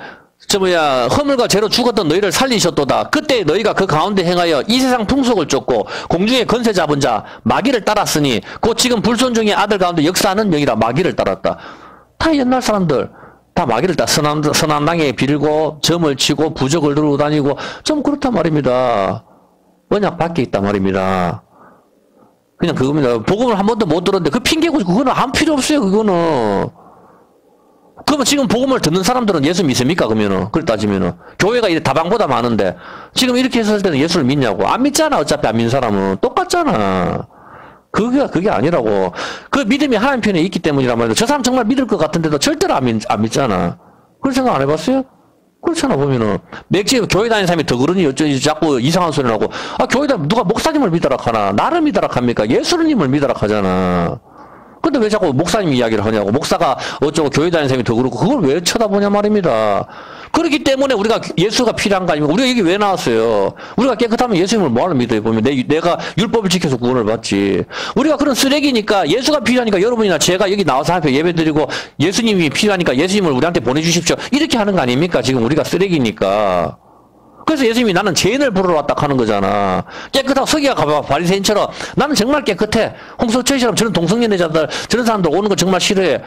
허물과 죄로 죽었던 너희를 살리셨도다. 그때 너희가 그 가운데 행하여 이 세상 풍속을 쫓고 공중의 건세 잡은 자, 마귀를 따랐으니, 곧 지금 불순종의 아들 가운데 역사하는 영이라 마귀를 따랐다. 다 옛날 사람들. 다 마귀를 따라 선함당에 빌고, 점을 치고, 부적을 들고 다니고, 좀 그렇단 말입니다. 언약 밖에 있단 말입니다. 그냥 그겁니다. 복음을 한 번도 못 들었는데 그 핑계고 그거는 아무 필요 없어요. 그거는. 그러면 지금 복음을 듣는 사람들은 예수 믿습니까? 그러면은 그걸 따지면은 교회가 이제 다방보다 많은데 지금 이렇게 했을 때는 예수를 믿냐고. 안 믿잖아. 어차피 안 믿는 사람은 똑같잖아. 그게 아니라고. 그 믿음이 하나님 편에 있기 때문이란 말이야. 저 사람 정말 믿을 것 같은데도 절대로 안 믿잖아. 그런 생각 안 해봤어요? 그렇잖아, 보면은. 맥주 교회 다니는 사람이 더 그러니 어쩌지 자꾸 이상한 소리 나고. 아, 교회다 누가 목사님을 믿으라 하나? 나를 믿으라 합니까? 예수님을 믿으라 하잖아. 근데 왜 자꾸 목사님 이야기를 하냐고. 목사가 어쩌고 교회 다니는 사람이 더 그렇고 그걸 왜 쳐다보냐 말입니다. 그렇기 때문에 우리가 예수가 필요한 거 아닙니까? 우리가 여기 왜 나왔어요? 우리가 깨끗하면 예수님을 뭐하러 믿어요? 보면 내가 율법을 지켜서 구원을 받지. 우리가 그런 쓰레기니까 예수가 필요하니까 여러분이나 제가 여기 나와서 앞에 예배드리고 예수님이 필요하니까 예수님을 우리한테 보내주십시오. 이렇게 하는 거 아닙니까? 지금 우리가 쓰레기니까. 그래서 예수님이 나는 죄인을 부르러 왔다 하는 거잖아. 깨끗하고 서기가 가봐 바리새인처럼 나는 정말 깨끗해. 홍석천처럼 저런 동성연애자들 저런 사람들 오는 거 정말 싫어해.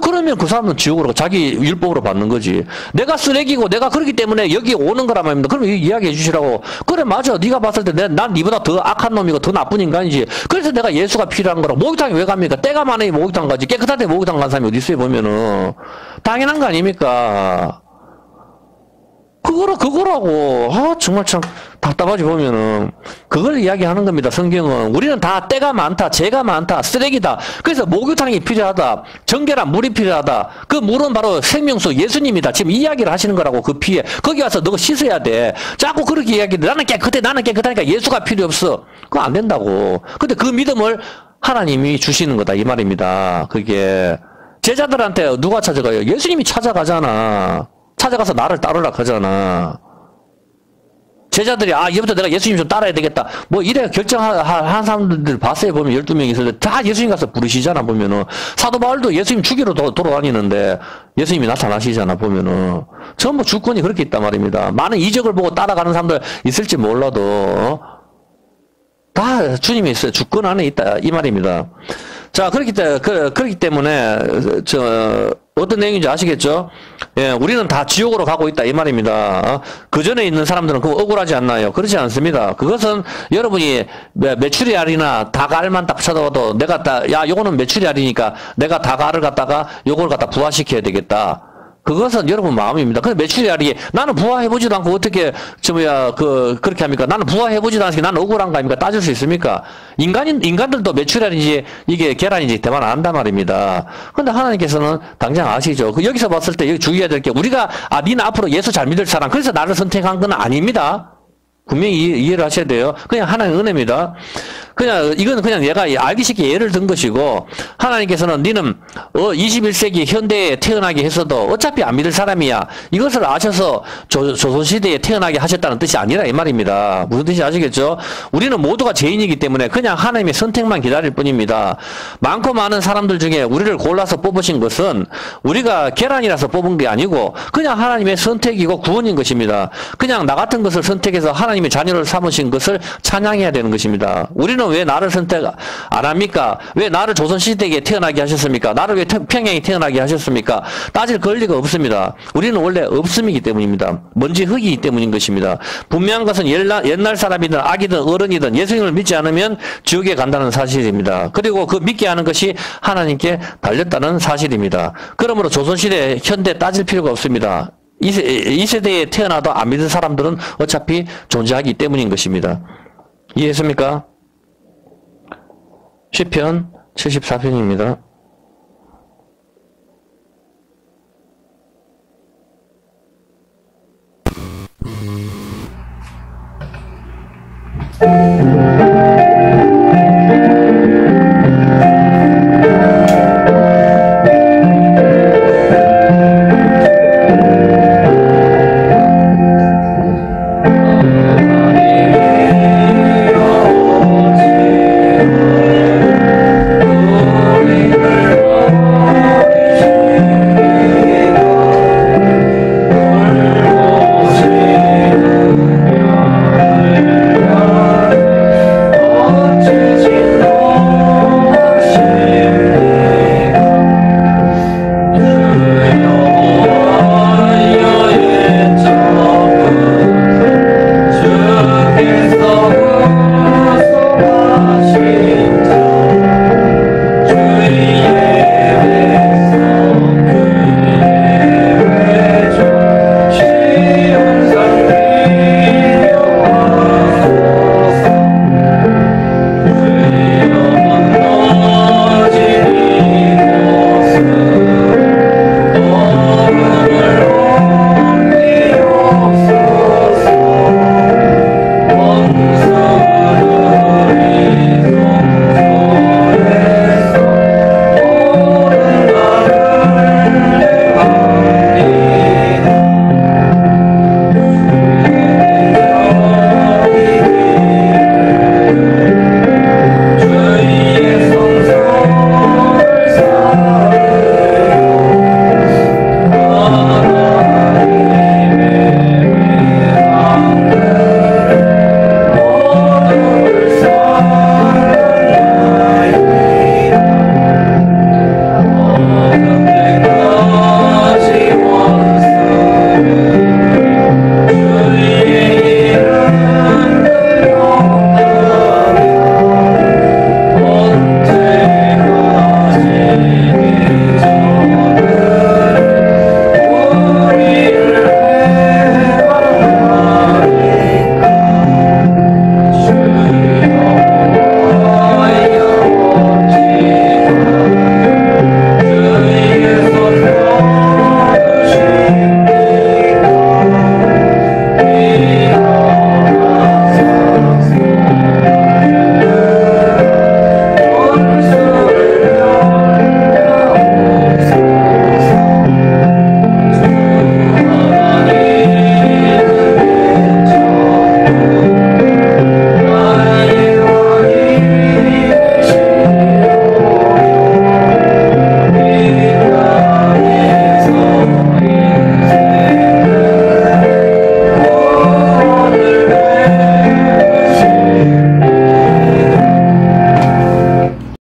그러면 그 사람은 지옥으로 자기 율법으로 받는 거지. 내가 쓰레기고 내가 그렇기 때문에 여기 오는 거란 말입니다. 그럼 이야기해 주시라고. 그래 맞아. 네가 봤을 때 난 네보다 더 악한 놈이고 더 나쁜 인간이지. 그래서 내가 예수가 필요한 거라. 목욕탕에 왜 갑니까? 때가 많으니 목욕탕 가지. 깨끗할 때 목욕탕 간 사람이 어디 있어요 보면은. 당연한 거 아닙니까? 그거라고. 아, 정말 참 답답하지 보면은. 그걸 이야기하는 겁니다, 성경은. 우리는 다 때가 많다, 죄가 많다, 쓰레기다. 그래서 목욕탕이 필요하다, 정결한 물이 필요하다. 그 물은 바로 생명수 예수님이다. 지금 이야기를 하시는 거라고, 그 피에. 거기 와서 너가 씻어야 돼. 자꾸 그렇게 이야기를, 나는 깨끗하니까 예수가 필요 없어. 그거 안 된다고. 근데 그 믿음을 하나님이 주시는 거다, 이 말입니다. 그게. 제자들한테 누가 찾아가요? 예수님이 찾아가잖아. 찾아가서 나를 따르라 하잖아. 제자들이 이제부터 내가 예수님 좀 따라야 되겠다. 뭐 이래 결정한 사람들 봤어요. 보면 12명이 있을 때 다 예수님 가서 부르시잖아. 보면은 사도 바울도 예수님 죽이러 돌아다니는데 예수님이 나타나시잖아. 보면은 전부 주권이 그렇게 있단 말입니다. 많은 이적을 보고 따라가는 사람들 있을지 몰라도 다 주님이 있어요. 주권 안에 있다 이 말입니다. 자, 그렇기 때문에, 어떤 내용인지 아시겠죠? 예, 우리는 다 지옥으로 가고 있다, 이 말입니다. 그 전에 있는 사람들은 그거 억울하지 않나요? 그렇지 않습니다. 그것은 여러분이 매출이 알이나 다갈만 딱 찾아봐도 요거는 매출이 알이니까 내가 다갈을 갖다가 요걸 갖다 부화시켜야 되겠다. 그것은 여러분 마음입니다. 근데 매출이알이 나는 부화해보지도 않고 어떻게 그렇게 합니까? 나는 부화해보지도 않으니까 나는 억울한 거 아닙니까? 따질 수 있습니까? 인간들도 매출이알인지 이게 계란인지 대만 안단 말입니다. 근데 하나님께서는 당장 아시죠? 여기서 봤을 때 여기 주의해야 될 게 우리가 니는 앞으로 예수 잘 믿을 사람 그래서 나를 선택한 건 아닙니다. 분명히 이해를 하셔야 돼요. 그냥 하나님의 은혜입니다. 이거는 그냥 얘가 알기 쉽게 예를 든 것이고, 하나님께서는 니는, 21세기 현대에 태어나게 했어도 어차피 안 믿을 사람이야. 이것을 아셔서 조선시대에 태어나게 하셨다는 뜻이 아니라 이 말입니다. 무슨 뜻인지 아시겠죠? 우리는 모두가 죄인이기 때문에 그냥 하나님의 선택만 기다릴 뿐입니다. 많고 많은 사람들 중에 우리를 골라서 뽑으신 것은 우리가 계란이라서 뽑은 게 아니고, 그냥 하나님의 선택이고 구원인 것입니다. 그냥 나 같은 것을 선택해서 하나님의 자녀를 삼으신 것을 찬양해야 되는 것입니다. 우리는 왜 나를 선택 안 합니까? 왜 나를 조선시대에 태어나게 하셨습니까? 나를 왜 평양에 태어나게 하셨습니까? 따질 권리가 없습니다. 우리는 원래 없음이기 때문입니다. 먼지 흙이기 때문인 것입니다. 분명한 것은 옛날 사람이든 아기든 어른이든 예수님을 믿지 않으면 지옥에 간다는 사실입니다. 그리고 그 믿게 하는 것이 하나님께 달렸다는 사실입니다. 그러므로 조선시대 현대 따질 필요가 없습니다. 이 세대에 태어나도 안 믿는 사람들은 어차피 존재하기 때문인 것입니다. 이해했습니까? 시편 74편입니다.